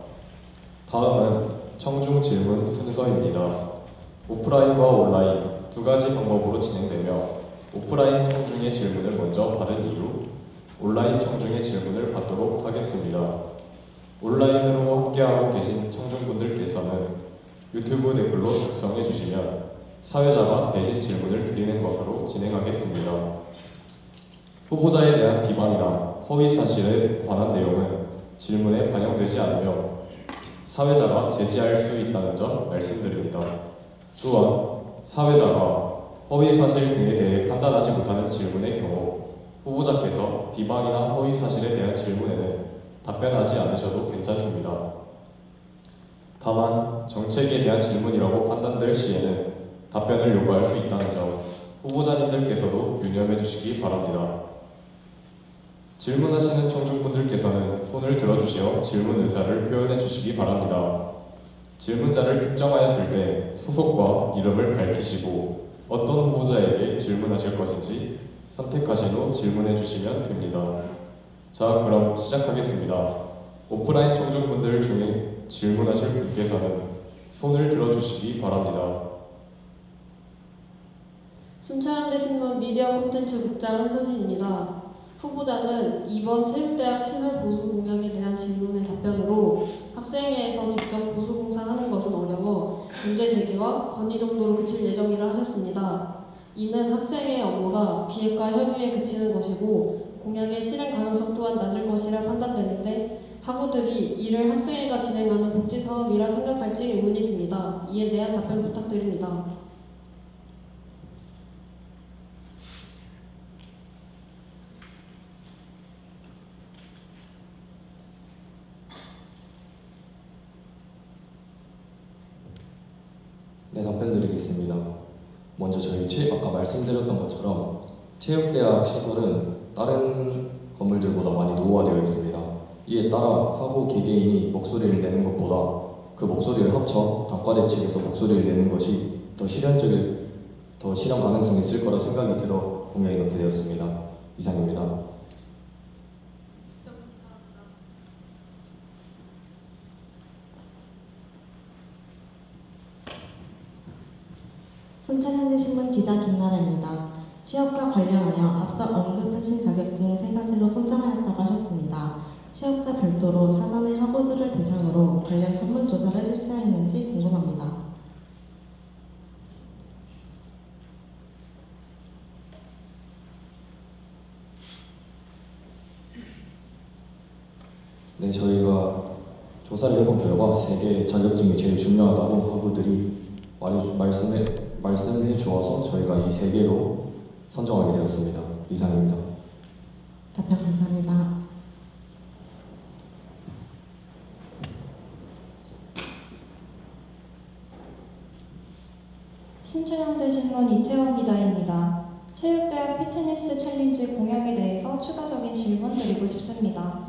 Speaker 1: 다음은 청중 질문 순서입니다. 오프라인과 온라인 두 가지 방법으로 진행되며, 오프라인 청중의 질문을 먼저 받은 이후 온라인 청중의 질문을 받도록 하겠습니다. 온라인으로 함께하고 계신 청중분들께서는 유튜브 댓글로 작성해 주시면 사회자가 대신 질문을 드리는 것으로 진행하겠습니다. 후보자에 대한 비방이나 허위 사실에 관한 내용은 질문에 반영되지 않으며 사회자가 제지할 수 있다는 점 말씀드립니다. 또한 사회자가 허위 사실 등에 대해 판단하지 못하는 질문의 경우 후보자께서 비방이나 허위 사실에 대한 질문에는 답변하지 않으셔도 괜찮습니다. 다만 정책에 대한 질문이라고 판단될 시에는 답변을 요구할 수 있다는 점 후보자님들께서도 유념해 주시기 바랍니다. 질문하시는 청중분들께서는 손을 들어주시어 질문 의사를 표현해 주시기 바랍니다. 질문자를 특정하였을 때 소속과 이름을 밝히시고 어떤 후보자에게 질문하실 것인지 선택하신 후 질문해 주시면 됩니다. 자, 그럼 시작하겠습니다. 오프라인 청중분들 중에 질문하실 분께서는 손을 들어주시기 바랍니다.
Speaker 6: 순천향대 신문 미디어 콘텐츠 국장 한선희입니다. 후보자는 이번 체육대학 시설 보수 공약에 대한 질문의 답변으로 학생회에서 직접 보수 공사하는 것은 어려워 문제 제기와 건의 정도로 그칠 예정이라 하셨습니다. 이는 학생회의 업무가 비핵화 협의에 그치는 것이고 공약의 실행 가능성 또한 낮을 것이라 판단되는데, 학우들이 이를 학생회가 진행하는 복지 사업이라 생각할지 의문이 듭니다. 이에 대한 답변 부탁드립니다.
Speaker 2: 네, 답변 드리겠습니다. 먼저 아까 말씀드렸던 것처럼 체육대학 시설은 다른 건물들보다 많이 노후화되어 있습니다. 이에 따라 학우 개개인이 목소리를 내는 것보다 그 목소리를 합쳐 단과대 측에서 목소리를 내는 것이 더 실현 가능성이 있을 거라 생각이 들어 공약이 넣게 되었습니다. 이상입니다.
Speaker 7: 순천향대 신문 기자 김나라입니다. 취업과 관련하여 앞서 언급하신 자격증 3가지로 선정하였다고 하셨습니다. 취업과 별도로 사전에 학우들을 대상으로 관련 설문조사를 실시하였는지 궁금합니다.
Speaker 2: 네, 저희가 조사를 해본 결과 3개 자격증이 제일 중요하다고 학우들이 말씀해 주어서 저희가 이 3개로 선정하게 되었습니다. 이상입니다.
Speaker 7: 답변 감사합니다.
Speaker 8: 신춘향대 신문 이채원 기자입니다. 체육대학 피트니스 챌린지 공약에 대해서 추가적인 질문 드리고 싶습니다.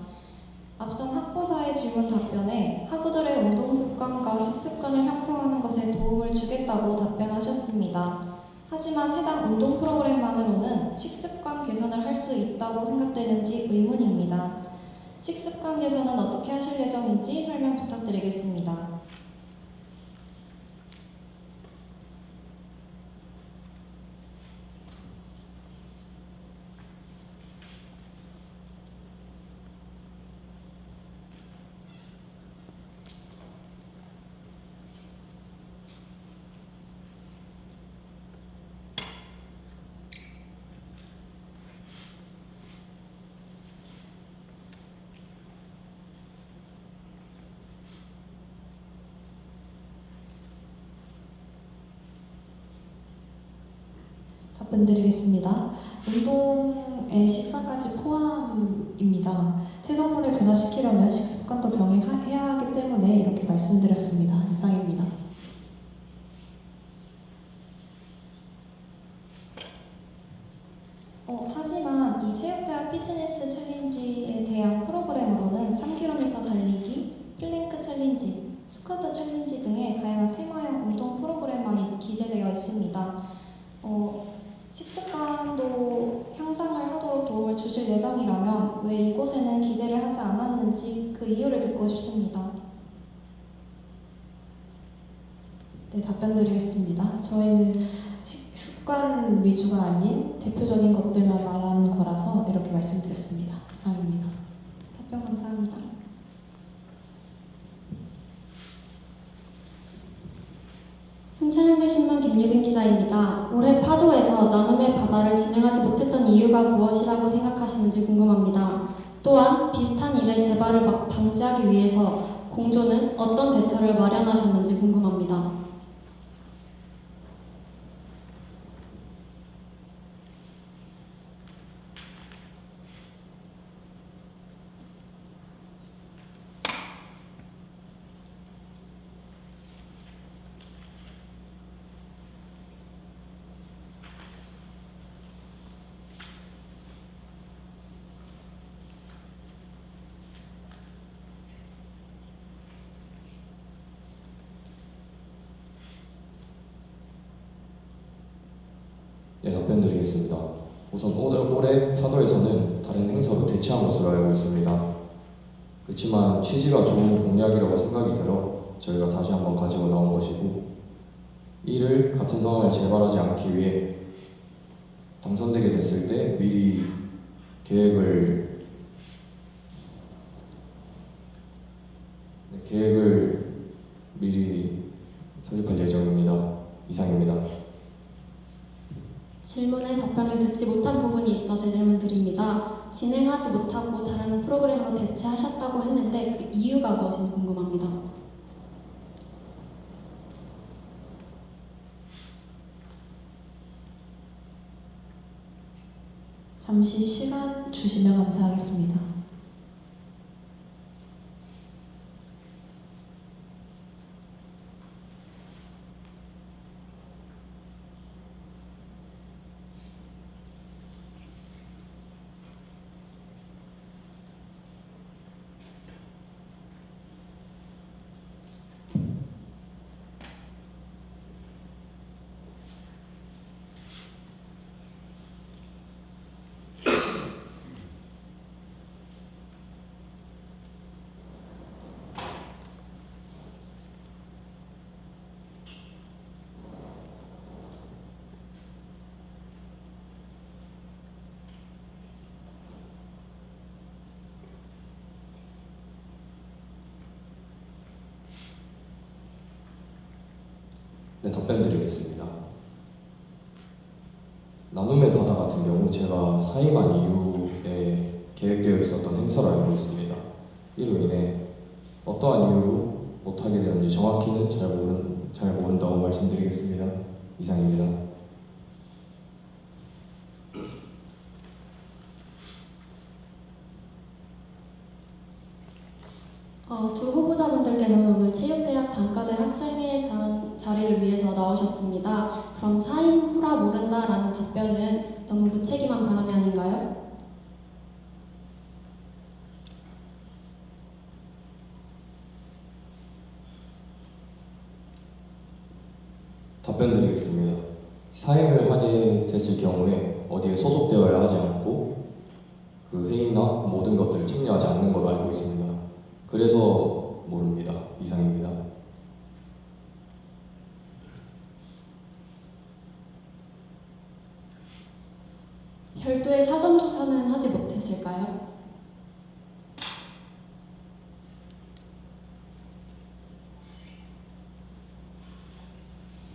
Speaker 8: 앞선 학부사의 질문 답변에 학우들의 운동 습관과 식습관을 형성하는 것에 도움을 주겠다고 답변하셨습니다. 하지만 해당 운동 프로그램만으로는 식습관 개선을 할 수 있다고 생각되는지 의문입니다. 식습관 개선은 어떻게 하실 예정인지 설명 부탁드리겠습니다.
Speaker 3: 답변드리겠습니다. 운동의 식사까지 포함입니다. 체성분을 변화시키려면 식습관도 병행해야 하기 때문에 이렇게 말씀드렸습니다. 이상입니다.
Speaker 8: 하지만 이 체육대학 피트니스 챌린지에 대한 프로그램으로는 3km 달리기, 플랭크 챌린지, 스쿼트 챌린지 등의 다양한 테마형 운동 프로그램만 기재되어 있습니다. 식습관도 향상을 하도록 도움을 주실 예정이라면 왜 이곳에는 기재를 하지 않았는지 그 이유를 듣고 싶습니다.
Speaker 3: 네, 답변드리겠습니다. 저희는 습관 위주가 아닌 대표적인 것들만 말하는 거라서 이렇게 말씀드렸습니다. 이상입니다.
Speaker 8: 답변 감사합니다.
Speaker 6: 순천향대 신문 김유빈 기자입니다. 올해 파도에서 나눔의 바다를 진행하지 못했던 이유가 무엇이라고 생각하시는지 궁금합니다. 또한 비슷한 일의 재발을 방지하기 위해서 공조는 어떤 대처를 마련하셨는지 궁금합니다.
Speaker 2: 네, 답변드리겠습니다. 우선 올해 파도에서는 다른 행사로 대체한 것으로 알고 있습니다. 그렇지만 취지가 좋은 공약이라고 생각이 들어 저희가 다시 한번 가지고 나온 것이고, 이를 같은 상황을 재발하지 않기 위해 당선되게 됐을 때 미리 계획을 미리 설립할 예정입니다. 이상입니다.
Speaker 6: 질문에 답변을 듣지 못한 부분이 있어 재질문 드립니다. 진행하지 못하고 다른 프로그램으로 대체하셨다고 했는데 그 이유가 무엇인지 궁금합니다.
Speaker 3: 잠시 시간 주시면 감사하겠습니다.
Speaker 2: 네, 답변드리겠습니다. 나눔의 바다 같은 경우 제가 사임한 이후에 계획되어 있었던 행사로 알고 있습니다. 이로 인해 어떠한 이유로 못하게 되었는지 정확히는 잘 모른다고 말씀드리겠습니다. 이상입니다.
Speaker 6: 두 후보자분들께서는 오늘 체육대학 단과대 학생회 자리를 위해서 나오셨습니다. 그럼 사임 후라 모른다라는 답변은 너무 무책임한 발언이 아닌가요?
Speaker 2: 답변드리겠습니다. 사임을 하게 됐을 경우에 어디에 소속되어야 하지 않고 그 회의나 모든 것들을 참여하지 않는 걸로 알고 있습니다. 그래서 모릅니다. 이상입니다.
Speaker 6: 별도의 사전조사는 하지 못했을까요?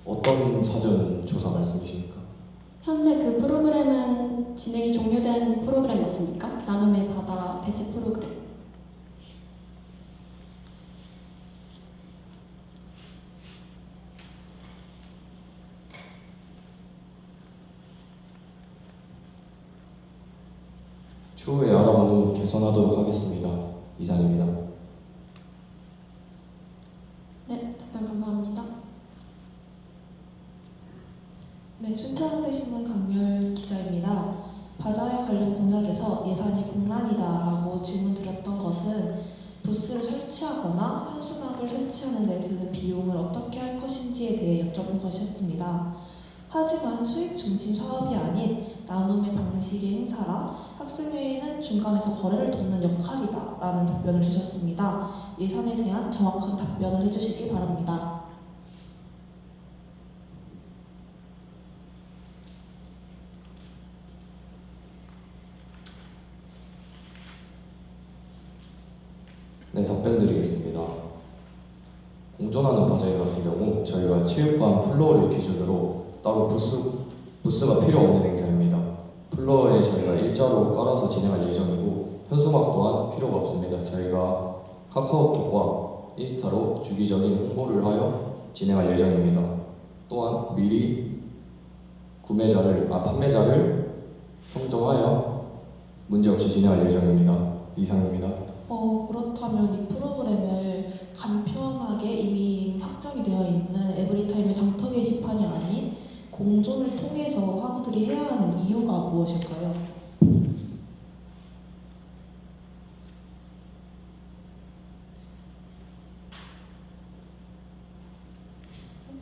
Speaker 2: 어떤 사전 조사 말씀이십니까?
Speaker 6: 현재 그 프로그램은 진행이 종료된 프로그램 맞습니까? 나눔의 바다 대체 프로그램.
Speaker 2: 추후에 알아보고 개선하도록 하겠습니다. 이상입니다.
Speaker 6: 네, 답변 감사합니다.
Speaker 3: 네, 순천향대신문 강렬 기자입니다. 바자회 관련 공약에서 예산이 공란이다라고 질문 드렸던 것은 부스를 설치하거나 현수막을 설치하는 데 드는 비용을 어떻게 할 것인지에 대해 여쭤본 것이었습니다. 하지만 수익 중심 사업이 아닌 나눔의 방식의 행사라 학생회의는 중간에서 거래를 돕는 역할이다 라는 답변을 주셨습니다. 예산에 대한 정확한 답변을 해주시기 바랍니다.
Speaker 2: 네, 답변 드리겠습니다. 공존하는 바자회 같은 경우 저희가 체육관 플로어를 기준으로 따로 부스가 필요 없는 행사입니다. 플로어에 저희가 일자로 깔아서 진행할 예정이고 현수막 또한 필요가 없습니다. 저희가 카카오톡과 인스타로 주기적인 홍보를 하여 진행할 예정입니다. 또한 미리 판매자를 선정하여 문제없이 진행할 예정입니다. 이상입니다.
Speaker 3: 그렇다면 이 프로그램을 간편하게 이미 확정이 되어 있는 에브리타임의 장터 게시판이 아닌 공존을 통해서 학우들이 해야 하는 이유가 무엇일까요?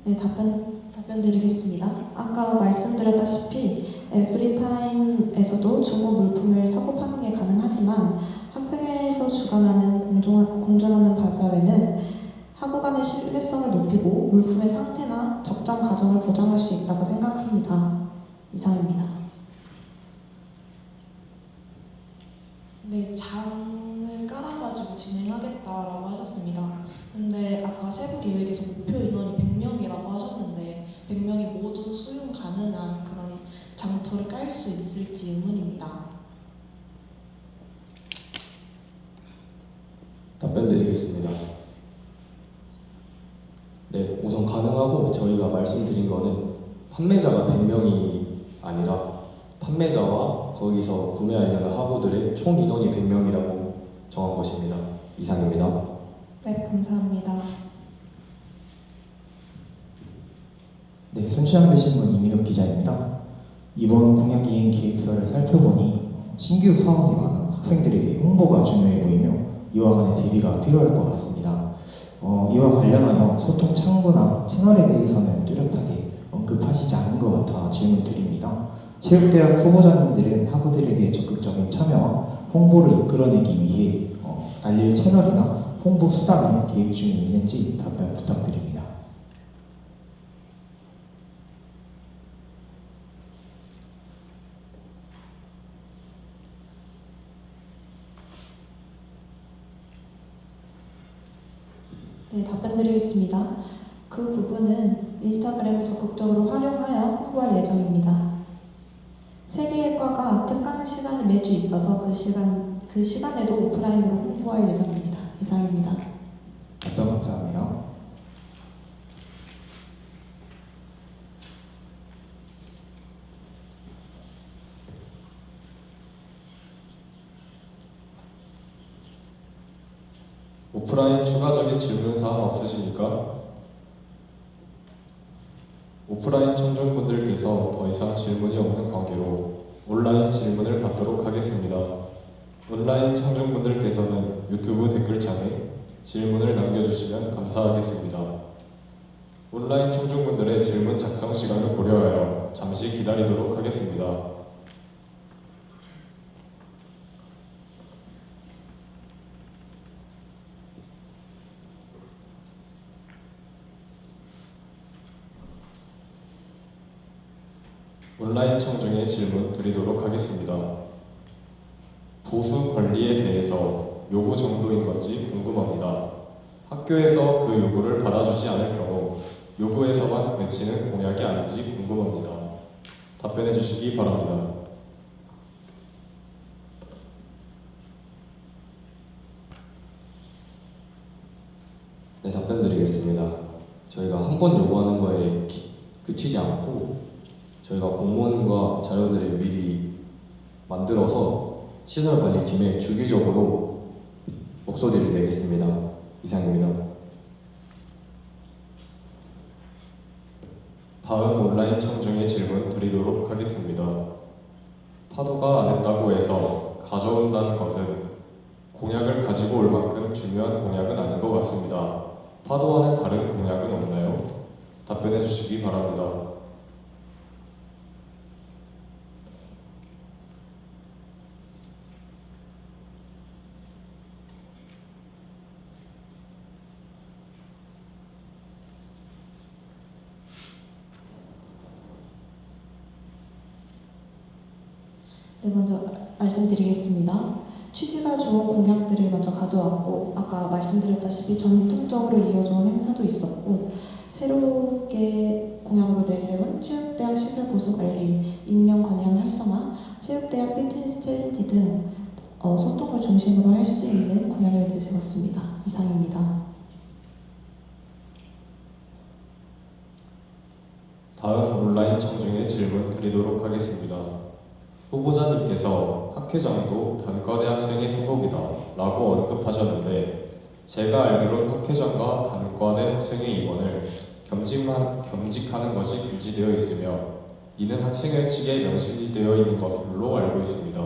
Speaker 3: 네, 답변 드리겠습니다. 아까 말씀드렸다시피 에브리타임에서도 중고 물품을 사고 파는 게 가능하지만 학생회에서 주관하는 공존하는 바자회는 학우 간의 신뢰성을 높이고 물품의 상태나 적정 가정을 보장할 수 있다고 생각합니다. 이상입니다. 네, 장을 깔아가지고 진행하겠다라고 하셨습니다. 근데 아까 세부 계획에서 목표 인원이 100명이라고 하셨는데 100명이 모두 수용 가능한 그런 장터를 깔 수 있을지 의문입니다.
Speaker 2: 답변 드리겠습니다. 네, 우선 가능하고 저희가 말씀드린 거는 판매자가 100명이 아니라 판매자와 거기서 구매하려는 학우들의 총 인원이 100명이라고 정한 것입니다. 이상입니다.
Speaker 3: 네, 감사합니다.
Speaker 9: 네, 순천향대신문 이민욱 기자입니다. 이번 공약 이행 계획서를 살펴보니 신규 사업이 많아 학생들에게 홍보가 중요해 보이며 이와 관한 대비가 필요할 것 같습니다. 이와 관련하여 소통 창구나 채널에 대해서는 뚜렷하게 언급하시지 않은 것 같아 질문 드립니다. 체육대학 후보자님들은 학우들에게 적극적인 참여와 홍보를 이끌어내기 위해 알릴 채널이나 홍보 수단을 계획 중에 있는지 답변 부탁드립니다.
Speaker 3: 네, 답변 드리겠습니다. 그 부분은 인스타그램을 적극적으로 활용하여 홍보할 예정입니다. 세 개의 과가 특강 시간이 매주 있어서 그 시간에도 오프라인으로 홍보할 예정입니다. 이상입니다.
Speaker 9: 답변 감사합니다.
Speaker 1: 오프라인 추가적인 질문 사항 없으십니까? 오프라인 청중분들께서 더 이상 질문이 없는 관계로 온라인 질문을 받도록 하겠습니다. 온라인 청중분들께서는 유튜브 댓글창에 질문을 남겨주시면 감사하겠습니다. 온라인 청중분들의 질문 작성 시간을 고려하여 잠시 기다리도록 하겠습니다. 온라인 청중의 질문 드리도록 하겠습니다. 보수 권리에 대해서 요구 정도인 건지 궁금합니다. 학교에서 그 요구를 받아주지 않을 경우 요구에서만 그치는 공약이 아닌지 궁금합니다. 답변해 주시기 바랍니다.
Speaker 2: 네, 답변 드리겠습니다. 저희가 한 번 요구하는 거에 그치지 않고 저희가 공문과 자료들을 미리 만들어서 시설관리팀에 주기적으로 목소리를 내겠습니다. 이상입니다.
Speaker 1: 다음 온라인 청중의 질문 드리도록 하겠습니다. 파도가 안 했다고 해서 가져온다는 것은 공약을 가지고 올 만큼 중요한 공약은 아닌 것 같습니다. 파도와는 다른 공약은 없나요? 답변해 주시기 바랍니다.
Speaker 3: 네, 먼저 말씀드리겠습니다. 취지가 좋은 공약들을 먼저 가져왔고, 아까 말씀드렸다시피 전통적으로 이어져온 행사도 있었고, 새롭게 공약으로 내세운 체육대학 시설 보수 관리, 인명 관리함 활성화, 체육대학 피트니스 챌린지 등 소통을 중심으로 할 수 있는 공약을 내세웠습니다. 이상입니다.
Speaker 1: 다음 온라인 청중의 질문 드리도록 하겠습니다. 후보자님께서 학회장도 단과대 학생의 소속이다 라고 언급하셨는데 제가 알기론 학회장과 단과대 학생의 임원을 겸직하는 것이 금지되어 있으며 이는 학생회 측에 명시되어 있는 것으로 알고 있습니다.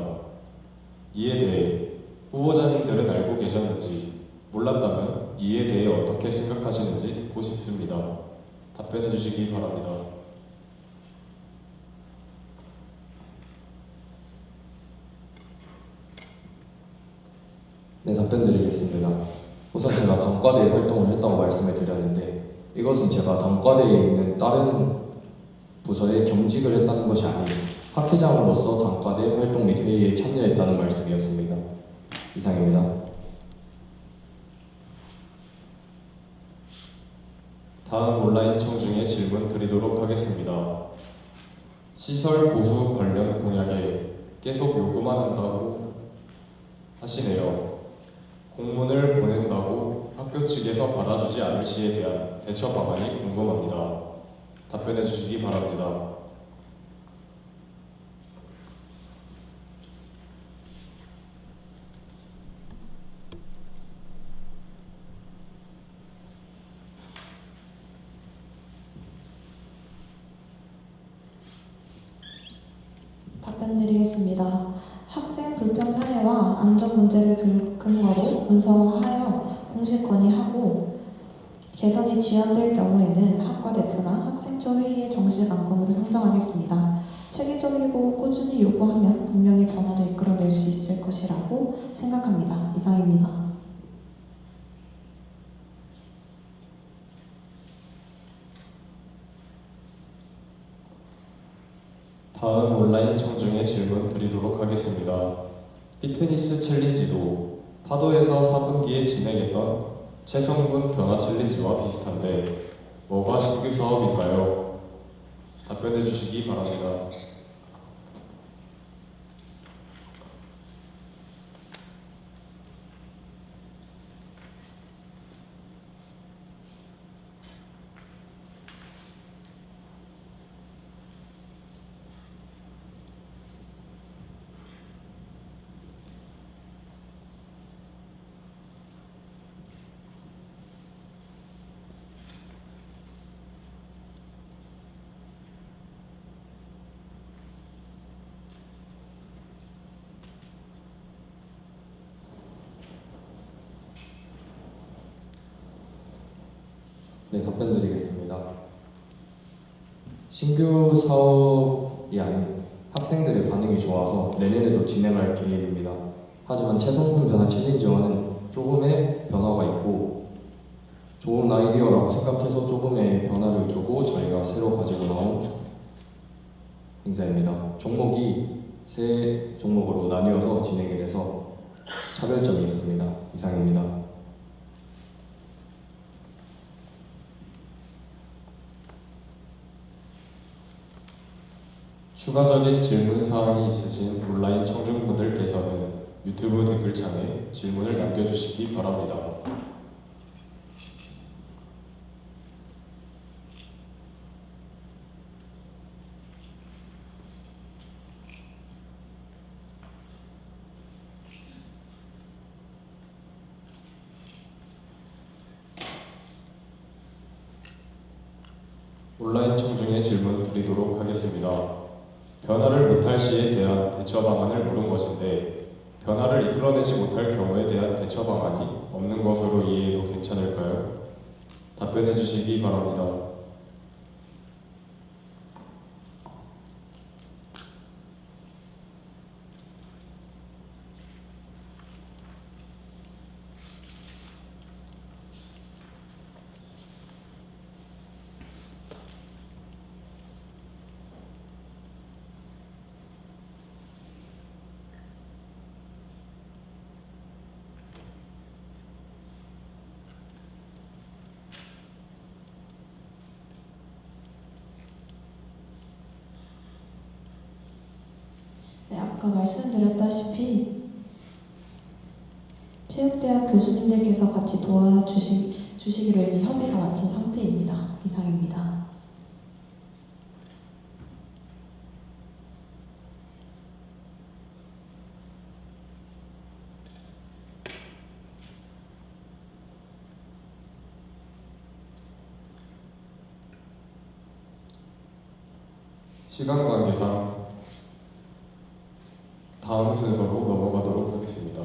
Speaker 1: 이에 대해 후보자님들은 알고 계셨는지 몰랐다면 이에 대해 어떻게 생각하시는지 듣고 싶습니다. 답변해 주시기 바랍니다.
Speaker 2: 네, 답변 드리겠습니다. 우선 제가 단과대에 활동을 했다고 말씀을 드렸는데 이것은 제가 단과대에 있는 다른 부서에 겸직을 했다는 것이 아니고 학회장으로서 단과대 활동 및 회의에 참여했다는 말씀이었습니다. 이상입니다.
Speaker 1: 다음 온라인 청중의 질문 드리도록 하겠습니다. 시설 보수 관련 공약에 계속 요구만 한다고 하시네요. 공문을 보낸다고 학교 측에서 받아주지 않을 시에 대한 대처 방안이 궁금합니다. 답변해 주시기 바랍니다.
Speaker 3: 답변드리겠습니다. 학생 불평 사례와 안전 문제를 근거로 문서화하여 공식 건의하고 개선이 지연될 경우에는 학과 대표나 학생처 회의의 정식 안건으로 상정하겠습니다. 체계적이고 꾸준히 요구하면 분명히 변화를 이끌어낼 수 있을 것이라고 생각합니다. 이상입니다.
Speaker 1: 다음 온라인 청중의 질문 드리도록 하겠습니다. 피트니스 챌린지도 파도에서 4분기에 진행했던 체성분 변화 챌린지와 비슷한데 뭐가 신규 사업인가요? 답변해 주시기 바랍니다.
Speaker 2: 네, 답변 드리겠습니다. 신규 사업이 아닌 학생들의 반응이 좋아서 내년에도 진행할 계획입니다. 하지만 체성분 변화 챌린지와는 조금의 변화가 있고 좋은 아이디어라고 생각해서 조금의 변화를 두고 저희가 새로 가지고 나온 행사입니다. 종목이 세 종목으로 나뉘어서 진행이 돼서 차별점이 있습니다. 이상입니다.
Speaker 1: 추가적인 질문 사항이 있으신 온라인 청중분들께서는 유튜브 댓글창에 질문을 남겨주시기 바랍니다. 온라인 청중의 질문 드리도록 하겠습니다. 변화를 못할 시에 대한 대처 방안을 물은 것인데 변화를 이끌어내지 못할 경우에 대한 대처 방안이 없는 것으로 이해해도 괜찮을까요? 답변해 주시기 바랍니다.
Speaker 3: 네, 아까 말씀드렸다시피 체육대학 교수님들께서 같이 도와주시기로 이미 협의가 마친 상태입니다. 이상입니다.
Speaker 1: 시간 관계상 다음 순서로 넘어가도록 하겠습니다.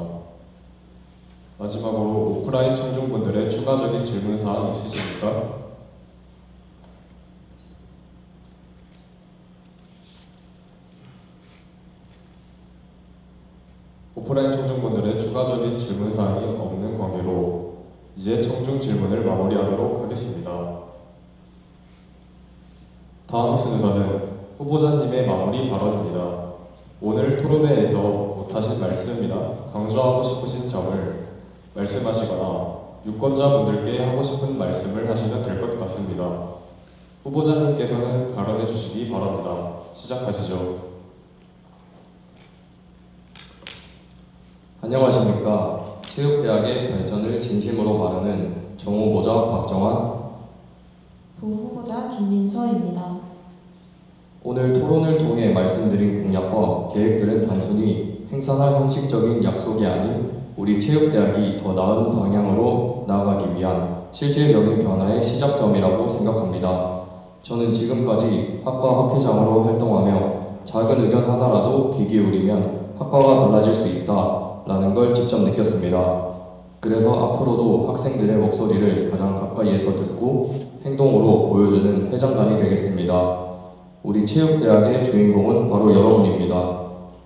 Speaker 1: 마지막으로 오프라인 청중분들의 추가적인 질문사항 있으십니까? 오프라인 청중분들의 추가적인 질문사항이 없는 관계로 이제 청중 질문을 마무리하도록 하겠습니다. 다음 순서는 후보자님의 마무리 발언입니다. 오늘 토론회에서 못하신 말씀이나 강조하고 싶으신 점을 말씀하시거나 유권자분들께 하고 싶은 말씀을 하시면 될 것 같습니다. 후보자님께서는 발언해 주시기 바랍니다. 시작하시죠.
Speaker 2: 안녕하십니까. 체육대학의 발전을 진심으로 바라는 정후보자 박정환,
Speaker 3: 부후보자 김민서입니다.
Speaker 2: 오늘 토론을 통해 말씀드린 공약과 계획들은 단순히 행사나 형식적인 약속이 아닌 우리 체육대학이 더 나은 방향으로 나아가기 위한 실질적인 변화의 시작점이라고 생각합니다. 저는 지금까지 학과 학회장으로 활동하며 작은 의견 하나라도 귀 기울이면 학과가 달라질 수 있다라는 걸 직접 느꼈습니다. 그래서 앞으로도 학생들의 목소리를 가장 가까이에서 듣고 행동으로 보여주는 회장단이 되겠습니다. 우리 체육대학의 주인공은 바로 여러분입니다.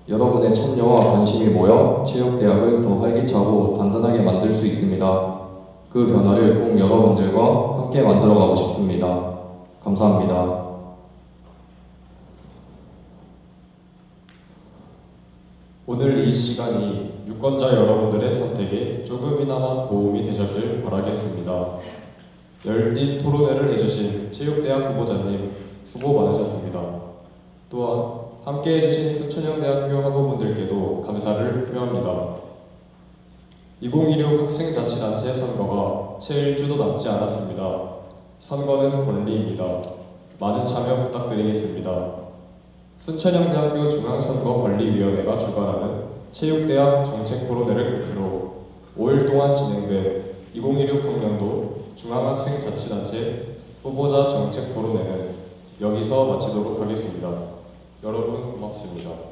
Speaker 2: 여러분의 참여와 관심이 모여 체육대학을 더 활기차고 단단하게 만들 수 있습니다. 그 변화를 꼭 여러분들과 함께 만들어가고 싶습니다. 감사합니다.
Speaker 1: 오늘 이 시간이 유권자 여러분들의 선택에 조금이나마 도움이 되셨길 바라겠습니다. 열띤 토론회를 해주신 체육대학 후보자님 수고 많으셨습니다. 또한 함께 해주신 순천향대학교 학우분들께도 감사를 표합니다. 2016 학생자치단체 선거가 채 1주도 남지 않았습니다. 선거는 권리입니다. 많은 참여 부탁드리겠습니다. 순천향대학교 중앙선거관리위원회가 주관하는 체육대학 정책토론회를 끝으로 5일 동안 진행된 2016 학년도 중앙학생자치단체 후보자 정책토론회는 여기서 마치도록 하겠습니다. 여러분 고맙습니다.